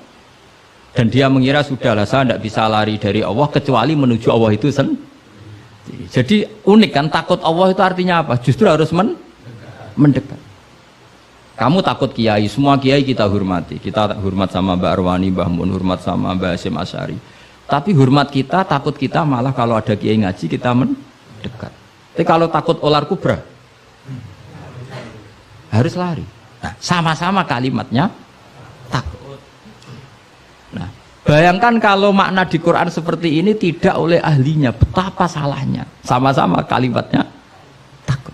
dan dia mengira sudahlah saya tidak bisa lari dari Allah kecuali menuju Allah itu sendiri. Jadi unik kan, takut Allah itu artinya apa? Justru harus mendekat. Kamu takut kiai, semua kiai kita hormati, kita hormat sama Mbak Arwani, Mbah Mun, hormat sama Mbah Hasyim Asy'ari. Tapi hormat kita, takut kita malah kalau ada kiai ngaji kita mendekat. Tapi kalau takut ular kubra harus lari. Nah, sama-sama kalimatnya takut. Nah, bayangkan kalau makna di Quran seperti ini tidak oleh ahlinya, betapa salahnya. Sama-sama kalimatnya takut.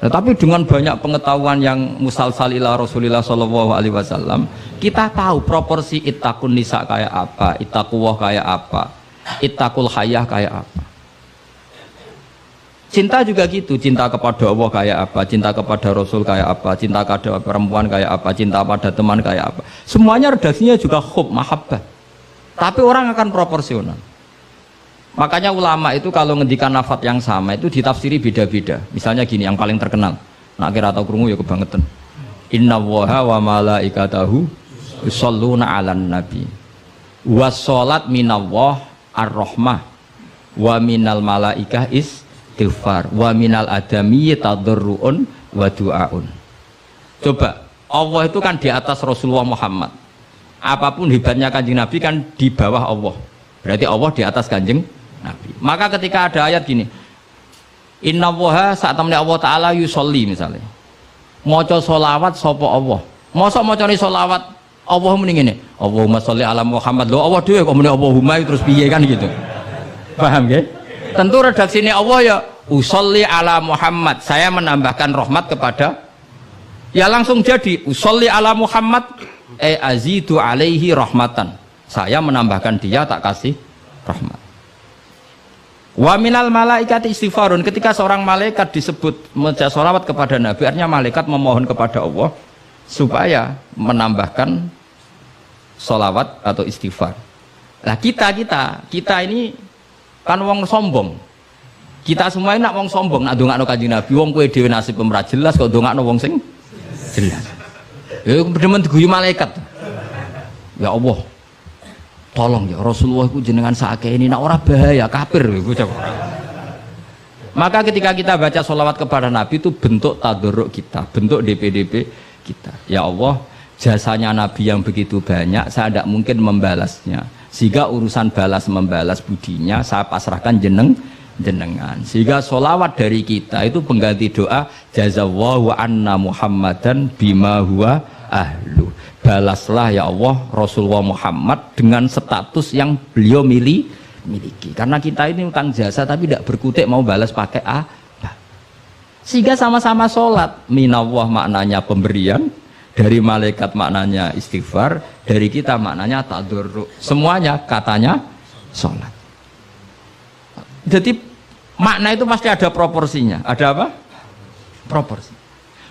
Nah, tapi dengan banyak pengetahuan yang musalsal ila Rasulillah sallallahu alaihi wasallam, kita tahu proporsi ittaqun nisa kayak apa, ittaqullah kayak apa, ittaqul hayyah kayak apa. Cinta juga gitu, cinta kepada Allah kayak apa, cinta kepada Rasul kayak apa, cinta kepada perempuan kayak apa, cinta pada teman kayak apa. Semuanya redaksinya juga hub, mahabbah. Tapi orang akan proporsional. Makanya ulama itu kalau ngendikan lafaz yang sama itu ditafsiri beda-beda. Misalnya gini, yang paling terkenal. Nak kira atau krungu ya kebangetan. Inna Allaha wa malaikatahu yusholluna 'alan nabi. Was-sholat minallah ar-rahmah wa minal malaikah istighfar wa minal adami tadarruun wa du'aun. Coba, Allah itu kan di atas Rasulullah Muhammad. Apapun hebatnya Kanjeng Nabi kan di bawah Allah. Berarti Allah di atas Kanjeng Nabi. Maka ketika ada ayat gini, Inna Allaha saat temen Allah Ta'ala yusolli misalnya, maca sholawat sapa Allah. Masa macane sholawat Allah muni ngene, Allahumma sholli ala Muhammad. Lho Allah dhewe kok muni Allahumma terus piye kan gitu. Paham nggih? Tentu redaksine Allah ya usolli ala Muhammad. Saya menambahkan rahmat kepada, ya langsung jadi usolli ala Muhammad azidu alaihi rahmatan. Saya menambahkan dia tak kasih rahmat. Wa minal malaikati istighfarun. Ketika seorang malaikat disebut membaca sholawat kepada Nabi, artinya malaikat memohon kepada Allah supaya menambahkan sholawat atau istighfar. Nah kita ini kan wong sombong. Kita semua ini nak wong sombong, nak ndongakno Kanjeng Nabi, wong kowe dhewe nasib ora jelas kok ndongakno wong sing jelas. Ya benemen diguyu malaikat. Ya Allah, tolong ya Rasulullah itu jenengan sakake ini nak ora bahaya kafir iku coba. Maka ketika kita baca sholawat kepada Nabi itu bentuk tadarruk kita, bentuk DPDP kita. Ya Allah, jasanya Nabi yang begitu banyak, saya tidak mungkin membalasnya. Sehingga urusan balas membalas budinya saya pasrahkan jenengan. Sehingga sholawat dari kita itu pengganti doa jazallahu anna Muhammadan bima huwa ahlu. Balaslah ya Allah Rasulullah Muhammad dengan status yang beliau miliki. Karena kita ini utang jasa tapi tidak berkutik mau balas pakai apa. Sehingga sama-sama sholat. Minallah maknanya pemberian, dari malaikat maknanya istighfar, dari kita maknanya tadarruk. Semuanya katanya sholat. Jadi makna itu pasti ada proporsinya. Ada apa? Proporsi.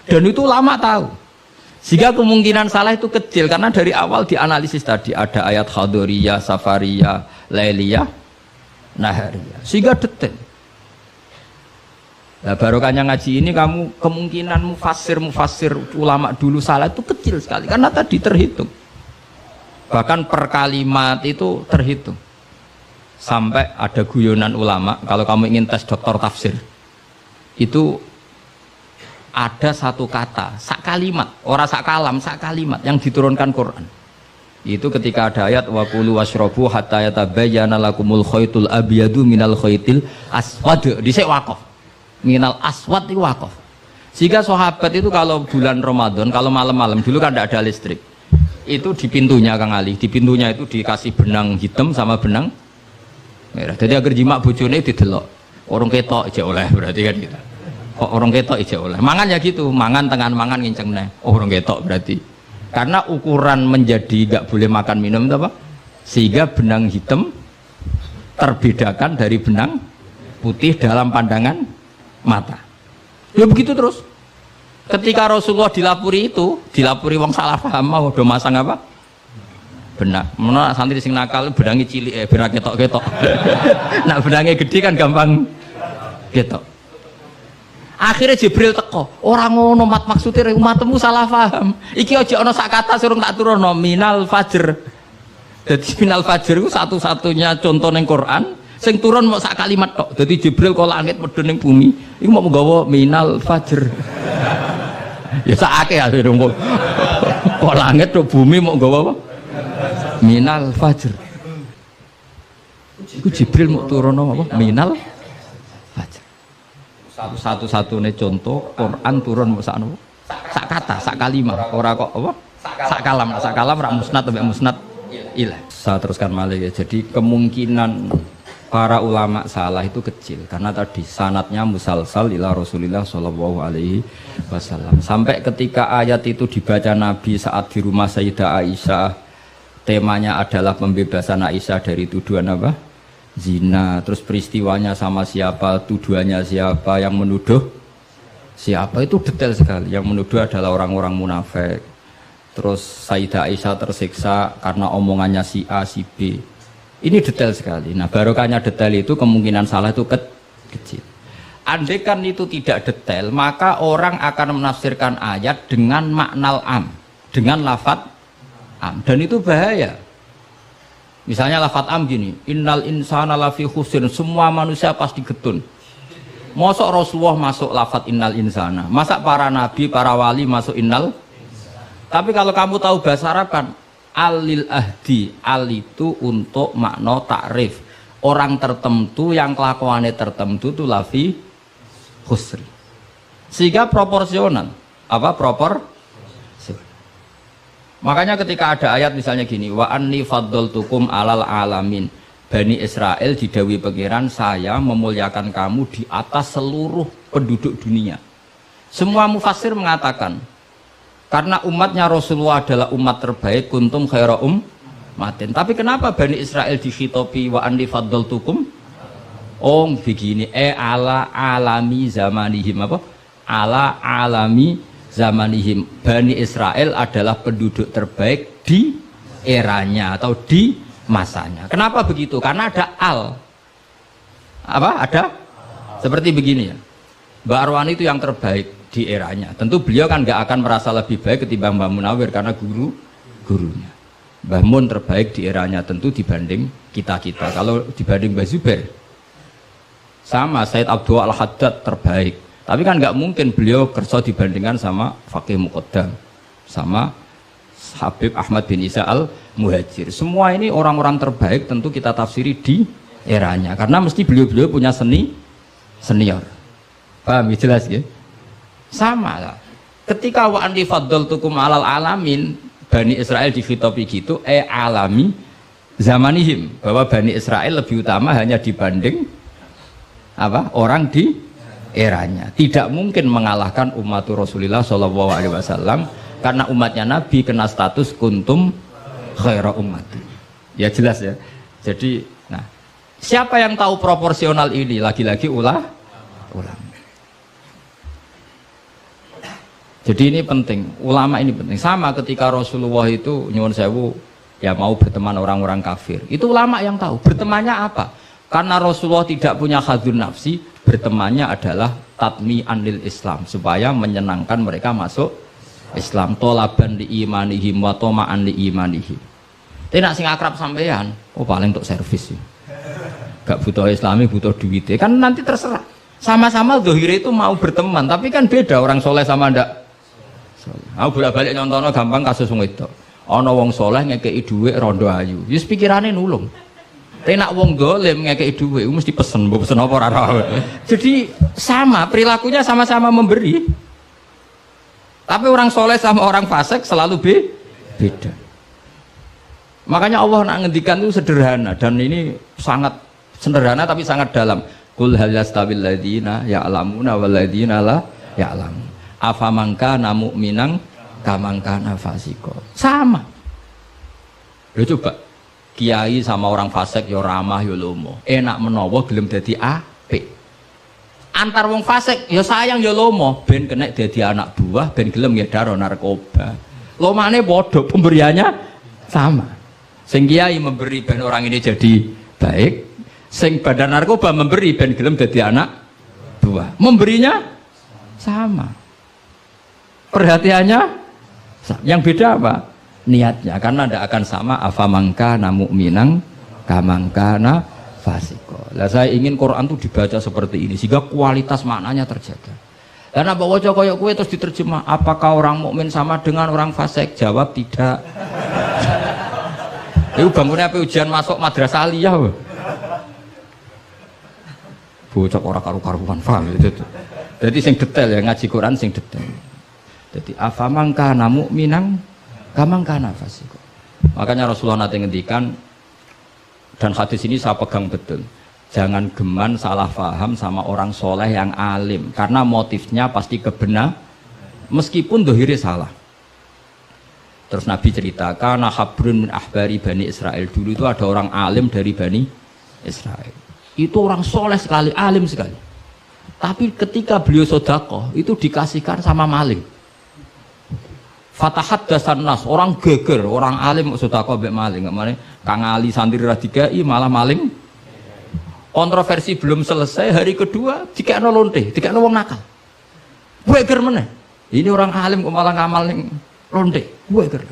Dan itu lama tahu. Sehingga kemungkinan salah itu kecil karena dari awal dianalisis tadi ada ayat khadoriyah, safariyah, lailiyah, nahariyah. Sehingga detail. Nah, barokahnya ngaji ini kamu kemungkinan mufassir ulama dulu salah itu kecil sekali karena tadi terhitung. Bahkan per kalimat itu terhitung. Sampai ada guyonan ulama kalau kamu ingin tes doktor tafsir itu ada satu kata, sak kalimat, ora sak kalam, sak kalimat yang diturunkan Quran. Itu ketika ada ayat wa kulu washrabu hatta yatabayyana lakumul khaytul abyadu minal khaytil aswad. Dhisik waqaf. Minal aswad itu waqaf. Sehingga sahabat itu kalau bulan Ramadan, kalau malam-malam dulu kan tidak ada listrik. Itu di pintunya Kang Ali, di pintunya itu dikasih benang hitam sama benang merah. Jadi agar jimak bojone didelok. Orang ketok aja oleh berarti kan gitu. Orang ketok aja oleh. Mangan ya gitu, mangan tengan mangan nginceng neh. Orang ketok berarti. Karena ukuran menjadi gak boleh makan minum itu apa? Sehingga benang hitam terbedakan dari benang putih dalam pandangan mata. Ya begitu terus. Ketika Rasulullah dilapuri itu, dilapuri wong salah paham mau do masang apa? Benang. Mana santri sing nakal benangi cilik benang ketok-ketok. Nak benangnya gede kan gampang ketok. Akhirnya Jibril teko, orang ngono maksudnya umatmu salah paham. Iki aja ana sak kata surung tak turunno minal fajr. Jadi minal fajr itu satu-satunya contoh ning Quran sing turun mau sak kalimat tok. Jadi Jibril kok langit medun ning bumi, iku mau nggawa minal fajr. Ya sakake ya dong. Kok langit tok bumi mau nggawa apa? Minal fajr. Iku Jibril mau turunno apa? Minal fajr. Satu-satunya contoh Quran turun sak kata, sak kalimat, ora kok apa? Sak kalam rak musnad sampai musnad ilah. Saya teruskan malih ya. Jadi kemungkinan para ulama salah itu kecil karena tadi sanatnya musalsal ila Rasulillah sallallahu alaihi wasallam. Sampai ketika ayat itu dibaca Nabi saat di rumah Sayyidah Aisyah, temanya adalah pembebasan Aisyah dari tuduhan apa? zina, terus peristiwanya sama siapa, tuduhannya siapa, yang menuduh siapa, itu detail sekali. Yang menuduh adalah orang-orang munafik. Terus Sayyidah Aisyah tersiksa karena omongannya si A, si B. Ini detail sekali. Nah, barokahnya detail itu kemungkinan salah itu kecil. Andai kan itu tidak detail, maka orang akan menafsirkan ayat dengan makna am, dengan lafadz am, dan itu bahaya. Misalnya lafadz am gini, innal insana lafi khusrin, semua manusia pasti getun. Mosok Rasulullah masuk lafadz innal insana, masa para nabi, para wali masuk innal. Tapi kalau kamu tahu bahasa Arab kan, alil ahdi, al itu untuk makna takrif, orang tertentu yang kelakuannya tertentu itu lafi khusri, sehingga proporsional. Apa proporsional? Makanya ketika ada ayat misalnya gini, wa anni faddaltukum alal alamin, Bani Israel didawi pangeran, saya memuliakan kamu di atas seluruh penduduk dunia. Semua mufassir mengatakan karena umatnya Rasulullah adalah umat terbaik, kuntum khaira ummatin. Tapi kenapa Bani Israel dikhitopi wa anni faddaltukum? Oh begini, ala alami zamanihim, apa? Ala alami zamanihim. Bani Israel adalah penduduk terbaik di eranya atau di masanya. Kenapa begitu? Karena ada al. Apa? Ada? Seperti begini ya. Mbak Arwani itu yang terbaik di eranya. Tentu beliau kan nggak akan merasa lebih baik ketimbang Mbak Munawir karena gurunya. Mbah Mun terbaik di eranya tentu dibanding kita-kita. Kalau dibanding Mbah Zubair, sama Said Abdul Al-Haddad terbaik, tapi kan nggak mungkin beliau kerja dibandingkan sama Faqih Muqaddam, sama Habib Ahmad bin Isa Al-Muhajir. Semua ini orang-orang terbaik tentu kita tafsiri di eranya, karena mesti beliau-beliau punya senior. Paham ya, jelas ya? Sama lah. Ketika wa anni faddaltukum alal alamin, Bani Israel dikhitopi gitu, alami zamanihim, bahwa Bani Israel lebih utama hanya dibanding apa orang di eranya. Tidak mungkin mengalahkan umat Rasulullah Shallallahu Alaihi Wasallam karena umatnya Nabi kena status kuntum khaira ummati. Ya jelas ya. Jadi, nah, siapa yang tahu proporsional ini? Lagi-lagi ulama. Jadi ini penting, ulama ini penting. Sama ketika Rasulullah itu nyuwun sewu ya mau berteman orang-orang kafir, itu ulama yang tahu bertemannya apa. Karena Rasulullah tidak punya khadzun nafsi, bertemannya adalah tatmi anil Islam, supaya menyenangkan mereka masuk Islam. Tolaban di imanihim wa toma'an di imanihim. Tapi nak sing akrab sampean, oh paling untuk servis sih. Gak butuh Islami, butuh duit. Kan nanti terserah. Sama-sama dohire itu mau berteman, tapi kan beda orang soleh sama ndak. Aku bolak-balik nyontono gampang kasus wong itu. Ana wong soleh ngekeki dhuwit rondo ayu. Wis pikirane nulung. Tapi nak wong dolim ngekeki dhuwit mesti pesen apa ora ora. Jadi sama, perilakunya sama-sama memberi. Tapi orang soleh sama orang fasik selalu beda. Makanya Allah nak ngendikan itu sederhana, dan ini sangat sederhana tapi sangat dalam. Qul hal yastawil ladzina ya'lamuna wal ladzina la ya'lamun. Afaman kana mu'minan kaman kana fasiqo. Sama. Lho coba kiai sama orang fasik ya ramah ya lomo. Enak menawa gelem dadi apik. Antar wong fasik ya sayang ya lomo, ben kena dadi anak buah, ben gelem ngedaro narkoba. Lomane padha, pemberiannya sama. Sing kiai memberi ben orang ini jadi baik, sing badan narkoba memberi ben gelem dadi anak buah. Memberinya sama. Perhatiannya yang beda apa? Niatnya, karena tidak akan sama. Afamangka namu minang kamangkana fasiko. Lah saya ingin Quran itu dibaca seperti ini sehingga kualitas maknanya terjaga. Karena bawa koyok kue terus diterjemah, apakah orang mukmin sama dengan orang fasik? Jawab tidak. Itu bangunnya apa ujian masuk madrasah aliyah. Bocah orang karu-karuan, paham itu. Jadi sing detail ya, ngaji Quran sing detail. Jadi afamangka namu minang kamangkana fasiko. Makanya Rasulullah nanti ngendikan, dan hadis ini saya pegang betul, jangan geman salah faham sama orang soleh yang alim, karena motifnya pasti kebenar meskipun dohiri salah. Terus Nabi cerita, karena habrun min ahbari Bani Israel, dulu itu ada orang alim dari Bani Israel. Itu orang soleh sekali, alim sekali. Tapi ketika beliau sedekah itu dikasihkan sama maling. Fatahat dasan nas, orang geger, orang alim sedekah mbek maling. Kemana Kang Ali santri ra dikai malah maling. Kontroversi belum selesai, hari kedua dikekno lonte, dikekno wong nakal. Geger meneh. Ini orang alim kok malah ngamaling lonte. Geger.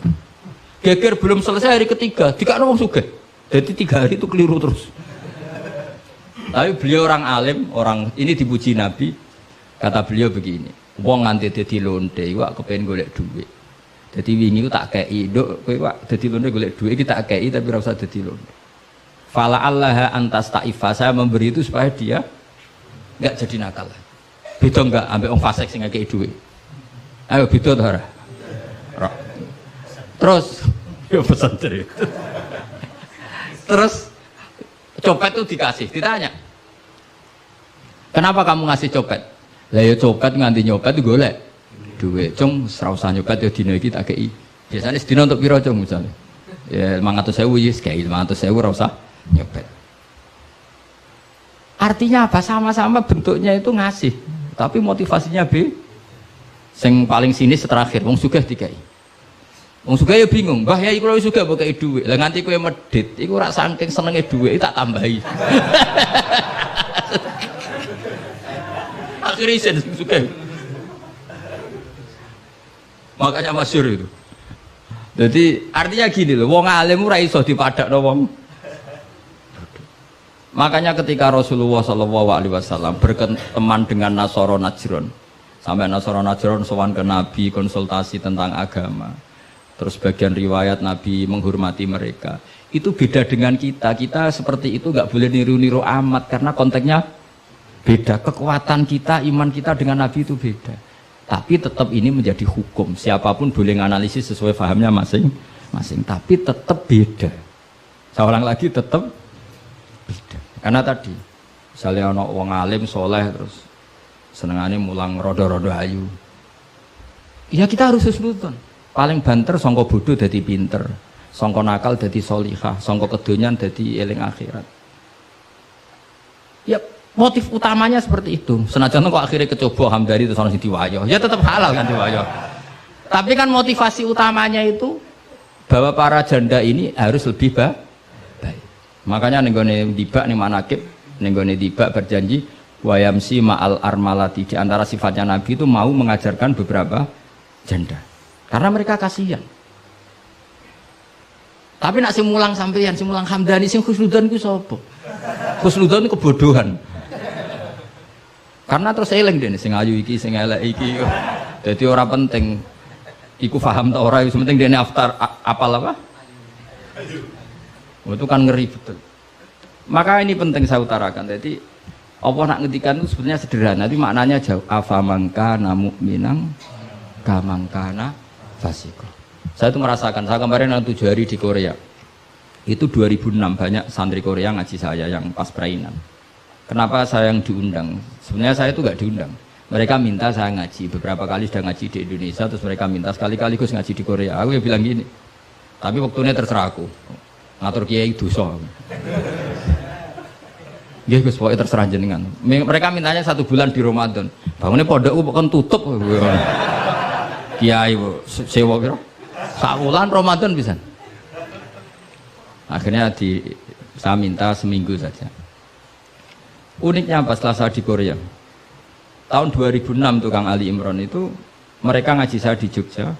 Geger belum selesai hari ketiga, dikekno wong sugih. Jadi 3 hari itu keliru terus. Tapi beliau orang alim, orang ini dipuji Nabi. Kata beliau begini, wong nganti dadi lonte iku kepen golek duit. Dadi wingi ku tak kei, nduk kowe wak dadi lonte golek duit iki tak kei tapi ora usah dadi lonte. Fala allaha antas taifa, saya memberi itu supaya dia enggak jadi nakal. Beda enggak ambek wong fasik sing ngekei duit. Ayo beda ta ora? Terus yo pesan cerita. Terus copet itu dikasih, ditanya kenapa kamu ngasih copet? Lah ya copet nganti nyopet itu golek duit, cung ora usah nyopet ya dina iki tak kei. Biasanya sedina untuk piro cung misalnya? Ya 500.000 wis kei 500.000 ora usah nyopet. Artinya apa? Sama-sama bentuknya itu ngasih, tapi motivasinya B. Sing paling sinis terakhir wong sugih dikai. Wong sugih ya bingung, Mbah Yai kula wis sugih mbok kei dhuwit. Lah nganti kowe medhit, iku ora saking senenge dhuwit tak tambahi. Akhirnya isen sugih. Makanya masyhur itu. Jadi artinya gini loh, wong alim ora iso dipadakno wong. Makanya ketika Rasulullah SAW berteman dengan Nasara Najran, sampai Nasara Najran sowan ke Nabi konsultasi tentang agama. Terus bagian riwayat Nabi menghormati mereka. Itu beda dengan kita. Kita seperti itu nggak boleh niru-niru amat karena konteksnya beda. Kekuatan kita, iman kita dengan Nabi itu beda. Tapi tetap ini menjadi hukum. Siapapun boleh menganalisis sesuai pahamnya masing-masing. Tapi tetap beda. Saya ulang lagi, tetap beda. Karena tadi, misalnya ada orang alim, soleh, terus senengannya mulang rodo-rodo ayu. Ya kita harus husnudon. Paling banter sangka bodoh dadi pinter, sangka nakal dadi solihah, sangka kedonyan dadi eling akhirat. Ya motif utamanya seperti itu. Senajan kok akhirnya kecoba hamdari terus ono sing diwayo, ya tetap halal kan diwayo. Tapi kan motivasi utamanya itu bahwa para janda ini harus lebih baik. Makanya ning gone dibak ning manakib, ning gone dibak berjanji wayamsi ma'al armalati, di antara sifatnya Nabi itu mau mengajarkan beberapa janda. Karena mereka kasihan. Tapi nak simulang sampeyan, simulang Hamdani, sing khusnudan ku sapa? Khusnudan kebodohan. Karena terus eling dene sing ayu iki, sing elek iki. Dadi ora penting iku paham ta ora, sing penting dene apal apa? Oh, itu kan ngeri betul. Maka ini penting saya utarakan. Jadi Allah nak ngendikan itu sebenarnya sederhana, tapi maknanya jauh. Afamangka namu minang kamangkana fasiko. Saya itu merasakan, saya kemarin 7 hari di Korea. Itu 2006 banyak santri Korea ngaji saya yang pas perainan. Kenapa saya yang diundang? Sebenarnya saya itu nggak diundang. Mereka minta saya ngaji. Beberapa kali sudah ngaji di Indonesia, terus mereka minta sekali-kali Gus ngaji di Korea. Aku ya bilang gini. Tapi waktunya terserah aku. Ngatur kiai dosa. Nggih Gus, pokoknya terserah jenengan. Mereka mintanya 1 bulan di Ramadan. Bangunnya pondok kan tutup. Kiai sewa kira sakulan Ramadan bisa. Akhirnya saya minta seminggu saja. Uniknya apa setelah saya di Korea tahun 2006 tuh Kang Ali Imron itu mereka ngaji saya di Jogja.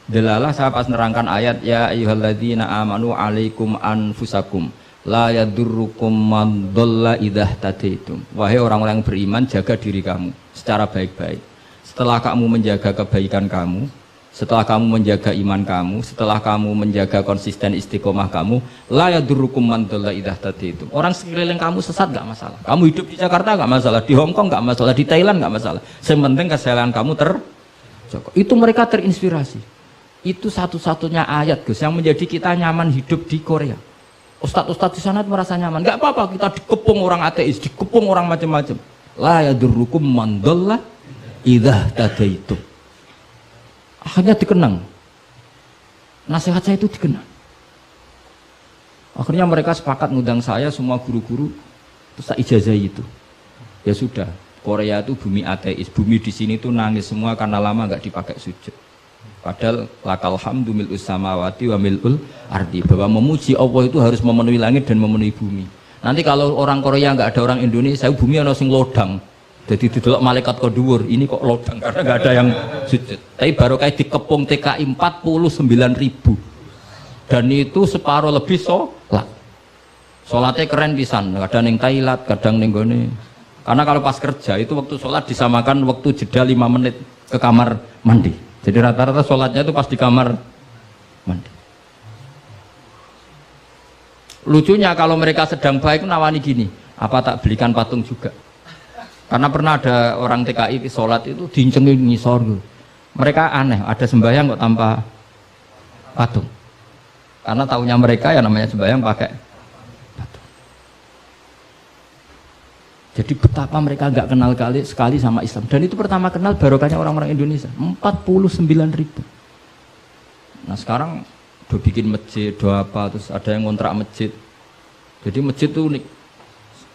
Delalah saya pas nerangkan ayat ya ayyuhalladzina amanu alaikum anfusakum la yadurrukum man dhalla idza tadaitum. Wahai orang-orang yang beriman, jaga diri kamu secara baik-baik. Setelah kamu menjaga kebaikan kamu, setelah kamu menjaga iman kamu, setelah kamu menjaga konsisten istiqomah kamu, la yadurrukum man dhalla idza tadaitum. Orang sekeliling kamu sesat enggak masalah. Kamu hidup di Jakarta enggak masalah, di Hong Kong enggak masalah, di Thailand enggak masalah. Yang penting kesalahan kamu terjaga. Itu mereka terinspirasi. Itu satu-satunya ayat Gus yang menjadi kita nyaman hidup di Korea. Ustadz-ustadz di sana merasa nyaman. Enggak apa-apa kita dikepung orang ateis, dikepung orang macam-macam. La yadurrukum man dhalla idza tadaitum. Akhirnya dikenang. Nasihat saya itu dikenang. Akhirnya mereka sepakat ngundang saya semua guru-guru, terus tak ijazahi itu. Ya sudah, Korea itu bumi ateis, bumi di sini tuh nangis semua karena lama nggak dipakai sujud. Padahal lakal hamdu mil'us samawati wa mil'ul ardi, bahwa memuji Allah itu harus memenuhi langit dan memenuhi bumi. Nanti kalau orang Korea nggak ada orang Indonesia, bumi ana sing lodang. Jadi didelok malaikat kok dhuwur, ini kok lodang karena nggak ada yang sujud. Tapi baru kayak dikepung TKI 49.000. Dan itu separuh lebih sholat. Sholatnya keren pisan, kadang ning Thailand, kadang ning gone. Karena kalau pas kerja itu waktu sholat disamakan waktu jeda 5 menit ke kamar mandi. Jadi rata-rata sholatnya itu pas di kamar mandi. Lucunya kalau mereka sedang baik nawani gini, apa tak belikan patung juga? Karena pernah ada orang TKI sholat itu diincengin ngisor. Mereka aneh, ada sembahyang kok tanpa patung. Karena tahunya mereka yang namanya sembahyang pakai patung. Jadi betapa mereka nggak kenal sekali sama Islam. Dan itu pertama kenal barokahnya orang-orang Indonesia. 49.000. Nah sekarang udah bikin masjid, udah apa, terus ada yang ngontrak masjid. Jadi masjid tuh unik.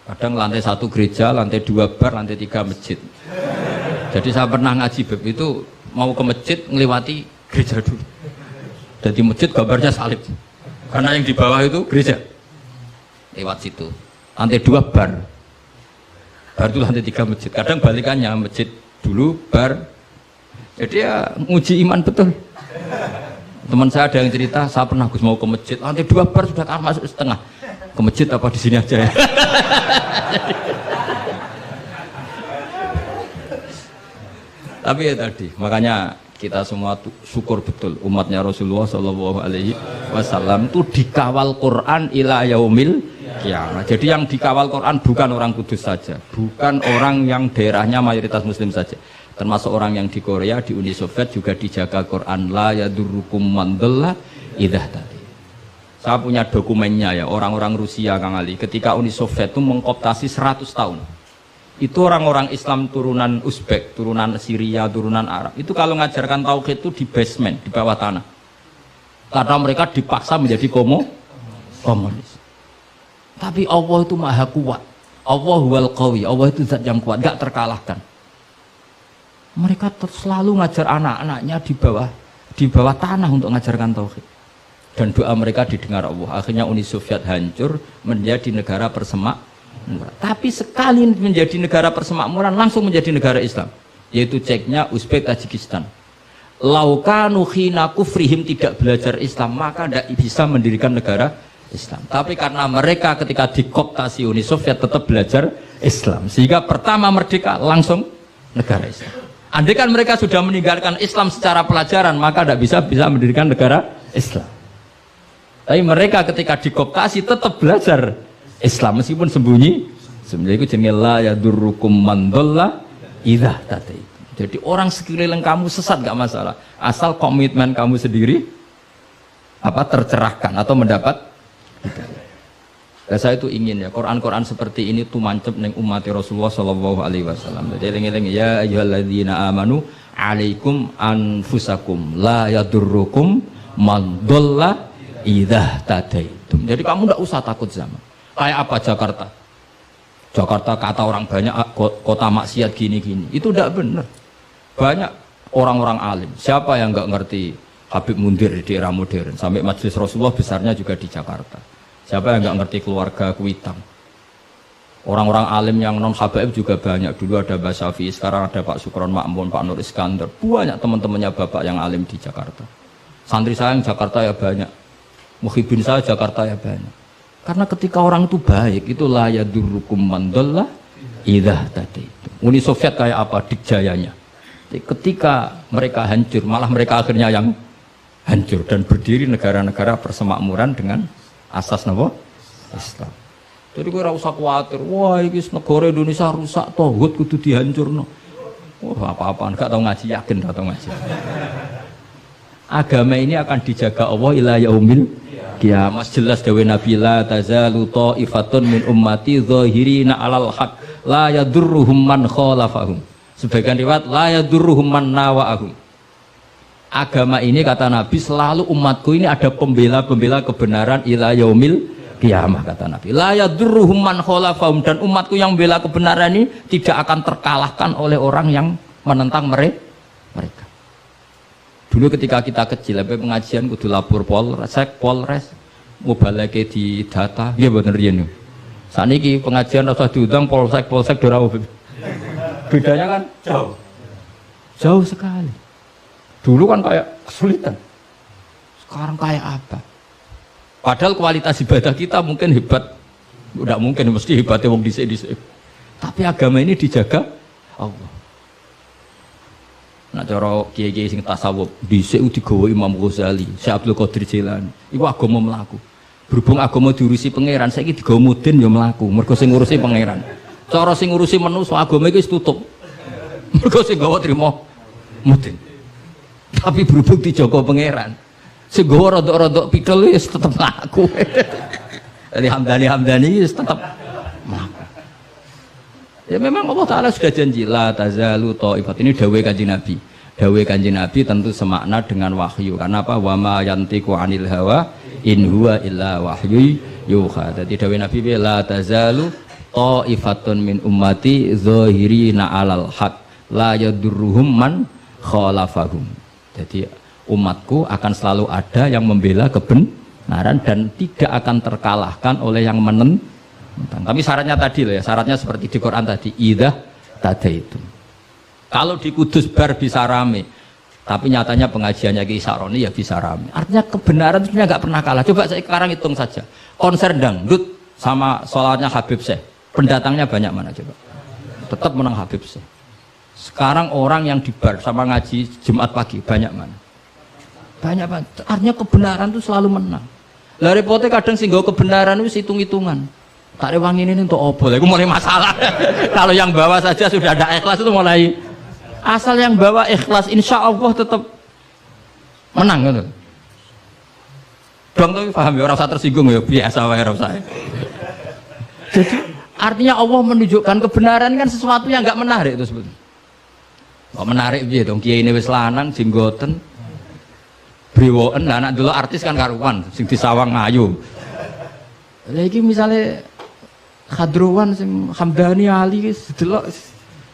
Kadang lantai 1 gereja, lantai 2 bar, lantai 3 masjid. Jadi saya pernah ngaji beb itu mau ke masjid ngelewati gereja dulu. Jadi masjid gambarnya salib. Karena yang di bawah itu gereja. Lewat situ. Lantai 2 bar. Bar itu lantai 3 masjid. Kadang balikannya masjid dulu bar. Jadi ya nguji iman betul. Teman saya ada yang cerita, saya pernah Gus mau ke masjid, lantai 2 bar sudah masuk setengah. Ke masjid apa di sini aja ya? Tapi ya tadi, makanya kita semua syukur betul umatnya Rasulullah Shallallahu Alaihi Wasallam itu dikawal Quran ila yaumil kiamat. Jadi yang dikawal Quran bukan orang Kudus saja, bukan orang yang daerahnya mayoritas Muslim saja, termasuk orang yang di Korea, di Uni Soviet juga dijaga Quran. La yadurrukum man dhalla idza tadi. Saya punya dokumennya ya, orang-orang Rusia Kang Ali ketika Uni Soviet itu mengkooptasi 100 tahun. Itu orang-orang Islam turunan Uzbek, turunan Syria, turunan Arab. Itu kalau ngajarkan tauhid itu di basement, di bawah tanah. Karena mereka dipaksa menjadi komunis. Tapi Allah itu maha kuat. Allah huwal qawi, Allah itu zat yang kuat, gak terkalahkan. Mereka selalu ngajar anak-anaknya di bawah tanah untuk ngajarkan tauhid. Dan doa mereka didengar Allah. Akhirnya Uni Soviet hancur menjadi negara persemakmuran. Tapi sekali menjadi negara persemakmuran langsung menjadi negara Islam, yaitu Ceknya, Uzbek, Tajikistan. Laukanu khina kufrihim tidak belajar Islam maka tidak bisa mendirikan negara Islam. Tapi karena mereka ketika dikooptasi Uni Soviet tetap belajar Islam, sehingga pertama merdeka langsung negara Islam. Andai kan mereka sudah meninggalkan Islam secara pelajaran maka tidak bisa mendirikan negara Islam. Tapi mereka ketika dikooptasi tetap belajar Islam meskipun sembunyi. Sebenarnya itu jenenge la yadurrukum man dhalla idza tadaitum. Jadi orang sekeliling kamu sesat gak masalah, asal komitmen kamu sendiri tercerahkan atau mendapat hidayah. Dan saya itu ingin ya Quran-Quran seperti ini tuh mancep neng umat Rasulullah Shallallahu Alaihi Wasallam. Jadi eling-eling ya ayyuhalladzina amanu alaikum anfusakum la yadurrukum man dhalla idza tadaitum. Jadi kamu tidak usah takut zaman. Kayak apa Jakarta? Jakarta kata orang banyak kota maksiat gini-gini. Itu tidak benar. Banyak orang-orang alim. Siapa yang nggak ngerti Habib Mundir di era modern? Sampai Majelis Rasulullah besarnya juga di Jakarta. Siapa yang nggak ngerti keluarga Kuitang? Orang-orang alim yang non Habaib juga banyak. Dulu ada Mbak Syafi'i, sekarang ada Pak Sukron Makmun, Pak Nur Iskandar. Banyak teman-temannya bapak yang alim di Jakarta. Santri saya yang Jakarta ya banyak. Muhibin saya Jakarta ya banyak. Karena ketika orang itu baik, itu la yadurrukum man dhalla idza tadaitum. Uni Soviet kayak apa dikjayanya? Ketika mereka hancur, malah mereka akhirnya yang hancur dan berdiri negara-negara persemakmuran dengan asas napa? Islam. Jadi kowe ora usah kuwatir, wah iki negara Indonesia rusak tauhid kudu dihancurno. Wah, apa-apaan gak tau ngaji, yakin gak tau ngaji. Agama ini akan dijaga Allah ila yaumil kiamat. Jelas dawe Nabi la tazalu ta'ifatun min ummati zahirina 'alal haq la yadurruhum man khalafahum. Sebagian riwayat la yadurruhum man nawa'ahum. Agama ini kata Nabi selalu umatku ini ada pembela-pembela kebenaran ila yaumil kiamah, kata Nabi. La yadurruhum man khalafahum, dan umatku yang bela kebenaran ini tidak akan terkalahkan oleh orang yang menentang mereka. Dulu ketika kita kecil, pengajian kudu lapor Polres, mubalake di data, nggih mboten riyen. Saniki pengajian rasa diundang polsek ora. Bedanya kan jauh sekali. Dulu kan kayak kesulitan, sekarang kayak apa? Padahal kualitas ibadah kita mungkin hebat, tidak mungkin mesti hebatnya wong dhisik-dhisik. Tapi agama ini dijaga Allah. Nak cara kiai-kiai sing tasawuf dhisik digawa Imam Ghazali, Syekh Abdul Qadir Jilani. Iku agama mlaku. Berhubung agama diurusi pangeran, saiki digawa mudin ya mlaku. Mergo sing ngurusi pangeran. Cara sing ngurusi manusa agama iki wis tutup. Mergo sing gawa trimo mudin. Tapi berhubung dijaga pangeran, sing gawa rodok-rodok pidol wis tetep mlaku. Jadi Hamdani wis tetep mlaku. Ya memang Allah Ta'ala sudah janji la tazalu ta'ifat, ini dawai kanjeng Nabi. Dawai kanjeng Nabi tentu semakna dengan wahyu. Karena apa? Wa ma yantiqu 'anil hawa in huwa illa wahyu yuha. Jadi dawai Nabi la tazalu ta'ifatun min ummati zahirina 'alal haq la yadurruhum man khalafahum. Jadi umatku akan selalu ada yang membela kebenaran dan tidak akan terkalahkan oleh yang menentang. Tapi syaratnya tadi loh ya, syaratnya seperti di Quran tadi, idah tada itu. Kalau di Kudus bar bisa rame, tapi nyatanya pengajiannya Ki Saroni ya bisa rame. Artinya kebenaran sebenarnya nggak pernah kalah. Coba saya sekarang hitung saja, konser dangdut sama sholatnya Habib Syekh, pendatangnya banyak mana coba? Tetap menang Habib Syekh. Sekarang orang yang di bar sama ngaji Jumat pagi banyak mana? Banyak banget. Artinya kebenaran itu selalu menang. Lah repotnya kadang sih kebenaran itu hitung-hitungan. Tak wangi ini untuk opo, itu mulai masalah. Kalau yang bawa saja sudah ada ikhlas itu mulai. Asal yang bawa ikhlas, insya Allah tetap menang gitu. Dong tuh paham ya, orang saya tersinggung ya biasa wae saya. Jadi artinya Allah menunjukkan kebenaran kan sesuatu yang nggak menarik itu sebetulnya. Kok menarik biar dong kiai ini wis lanang, jenggoten, brewoken, lah anak dulu artis kan karuan, sing disawang ngayu. Lagi misalnya Khadrowan sing Hamdani Ali wis delok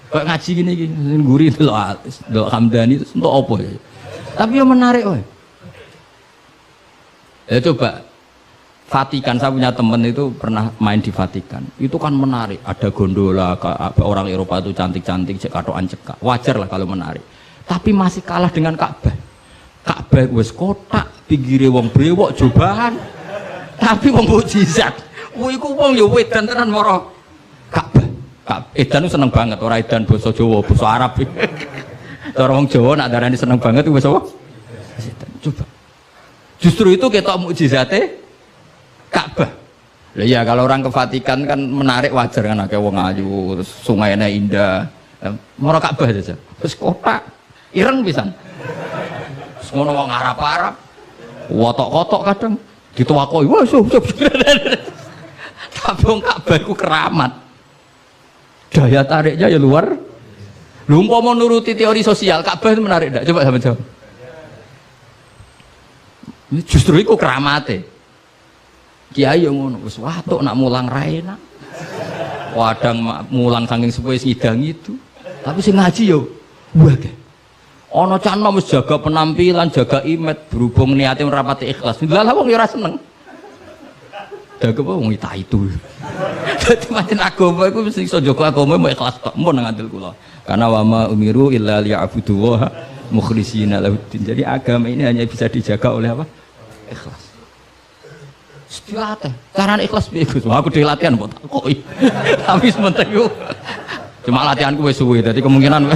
kok ngaji gini sing guri delok Hamdani itu untuk apa ya? Tapi yang menarik woy. Ya coba Vatikan, saya punya temen itu pernah main di Vatikan. Itu kan menarik, ada gondola, orang Eropa itu cantik-cantik, katokan cekak. Wajar lah kalau menarik. Tapi masih kalah dengan Ka'bah. Ka'bah wis kotak, pinggire wong brewok cobaan. Tapi wong mukjizat. Iku wong ya wedan tenan mara Ka'bah. Edan itu seneng banget, ora edan basa Jawa, basa Arab. Cara wong Jawa nak darani seneng banget itu basa apa? Coba. Justru itu ketok mukjizate Ka'bah. Lah iya kalau orang ke Vatikan kan menarik, wajar kan akeh wong ayu, terus sungainya indah. Mara Ka'bah saja. Terus kotak ireng pisan. Terus ngono wong Arab-Arab. Wotok-kotok kadang dituwakoi. Wah, tapi wong Ka'bah iku keramat. Daya tariknya ya luar. Lho umpama nuruti teori sosial, Ka'bah itu menarik enggak? Coba sampeyan jawab. Justru iku keramate. Kiai yang ngono wis watuk nak mulang ra enak. Wadang mulang saking sepuhe ngidang itu. Tapi sing ngaji yo wae. Ana cah nom wis jaga penampilan, jaga imet, berhubung niate ora pati ikhlas. Lah wong yo ora seneng. Dak apa wong itu. Dadi pancen agama iku mesti iso jaga agama mau ikhlas tok mun nang andil kula. Karena wa ma umiru illa liya'budu wa mukhlishina lahuddin. Jadi agama ini hanya bisa dijaga oleh apa? Ikhlas. Dilatih, caranya ikhlas piye Gus? Aku dhewe latihan mbok takoki. Tapi sementing yo cuma latihanku wis suwe, dadi kemungkinan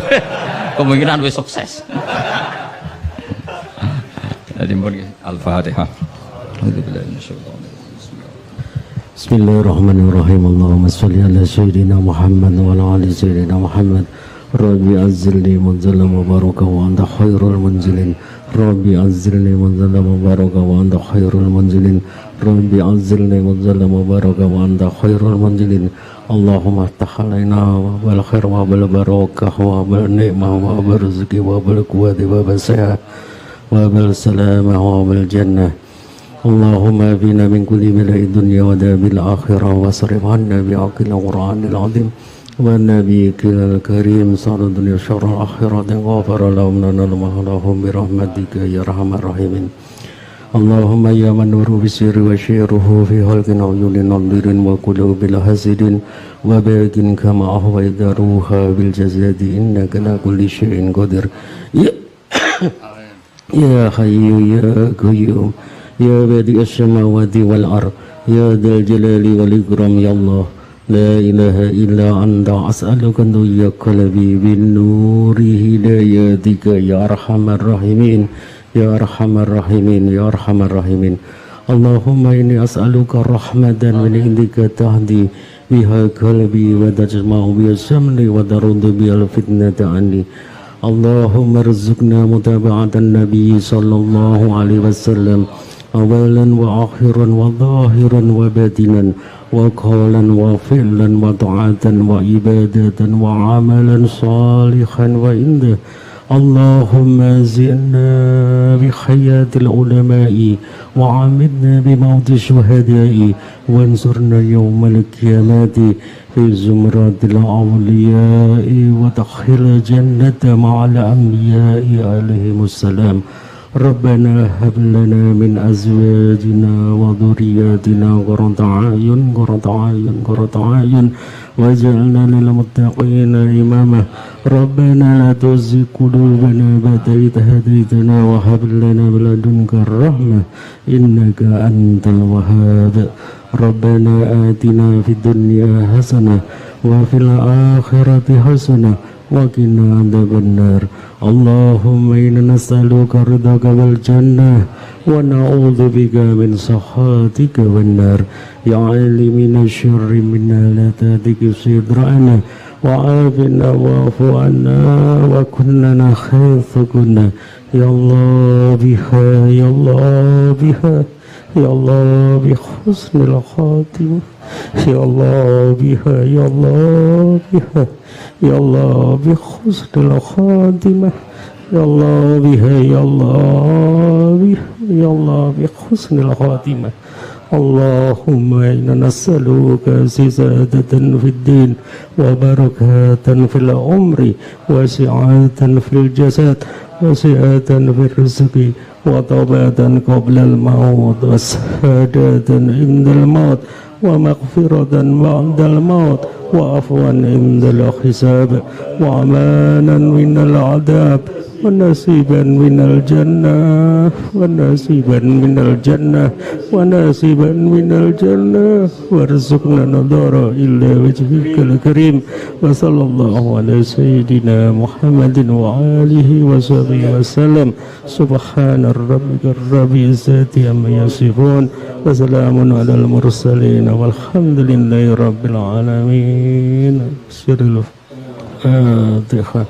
wis sukses. Jadi mun Al-Fatihah. Bismillahirrahmanirrahim. Allahumma sholli ala sayyidina Muhammad wa ala ali sayyidina Muhammad. Rabbi azzilni munzalan mubarakan wa anta khairul munzilin. Rabbi azzilni munzalan mubarakan wa anta khairul munzilin. Rabbi azzilni munzalan mubarakan wa anta khairul munzilin. Allahumma aftah alaina wa bil khair wa bil barakah wa bil ni'mah wa bil rizqi wa bil quwwati wa bil sihat wa bil salamah wa bil jannah. اللهم أبينا من كل بلاء الدنيا وداب الآخرة واصرف عنا بعقل القرآن العظيم والنبي الكريم صار الدنيا شر الآخرة غفر لهم لنا لهم برحمتك يا أرحم الراحمين اللهم يا من نور بسر وشيره في خلق عيون نظير وقلوب الحاسد وباق كما أهويت روحا بالجسد إنك على كل شيء قدير يا حي يا قيوم يا بديع السماوات والأرض يا ذا الجلال والإكرام يا الله لا إله إلا أنت أسألك أن تحيي قلبي بالنور هدايتك يا أرحم الراحمين يا أرحم الراحمين يا أرحم الراحمين اللهم إني أسألك رحمة من عندك تهدي بها قلبي وتجمع بها شملي وترد بها الفتنة عني اللهم ارزقنا متابعة النبي صلى الله عليه وسلم أولا وآخرا وظاهرا وباطنا وقولا وفعلا وطاعة وعبادة وعملا صالحا وعنده اللهم زدنا بحياة العلماء وعمدنا بموت الشهداء وانصرنا يوم القيامة في زمرة الأولياء ودخل الجنة مع الأنبياء عليهم السلام ربنا هب لنا من أزواجنا وذرياتنا قرة أعين واجعلنا للمتقين إماما ربنا لا تزغ قلوبنا بعد إذ هديتنا وهب لنا من لدنك الرحمة إنك أنت الوهاب ربنا آتنا في الدنيا حسنة وفي الآخرة حسنة وقنا عذاب النار اللهم إنا نسألك رضاك والجنة ونعوذ بك من سخطك والنار يا علي من الشر منا لا تهدك صدرنا وعافنا واعف عنا وكن لنا حيث كنا يا الله بها يا الله بها يا الله بحسن الخاتمة يا الله بها يا الله بها يا الله بحسن الخاتمة يا الله بها يا الله بها يا الله بحسن الخاتمة اللهم إنا نسألك سعادة في الدين وبركة في العمر وسعة في الجسد وسعة في الرزق وتوبة قبل الموت وسعادة عند الموت ومغفرة بعد الموت وعفوا عند الحساب وأمانا من العذاب ونصيبا من الجنة ونصيبا من الجنة ونصيبا من الجنة وارزقنا نظر إلى وجهك الكريم وصلى الله على سيدنا محمد وآله وصحبه وسلم سبحان ربك رب العزة عما يصفون وسلام على المرسلين والحمد لله رب العالمين. سر الفاتحة.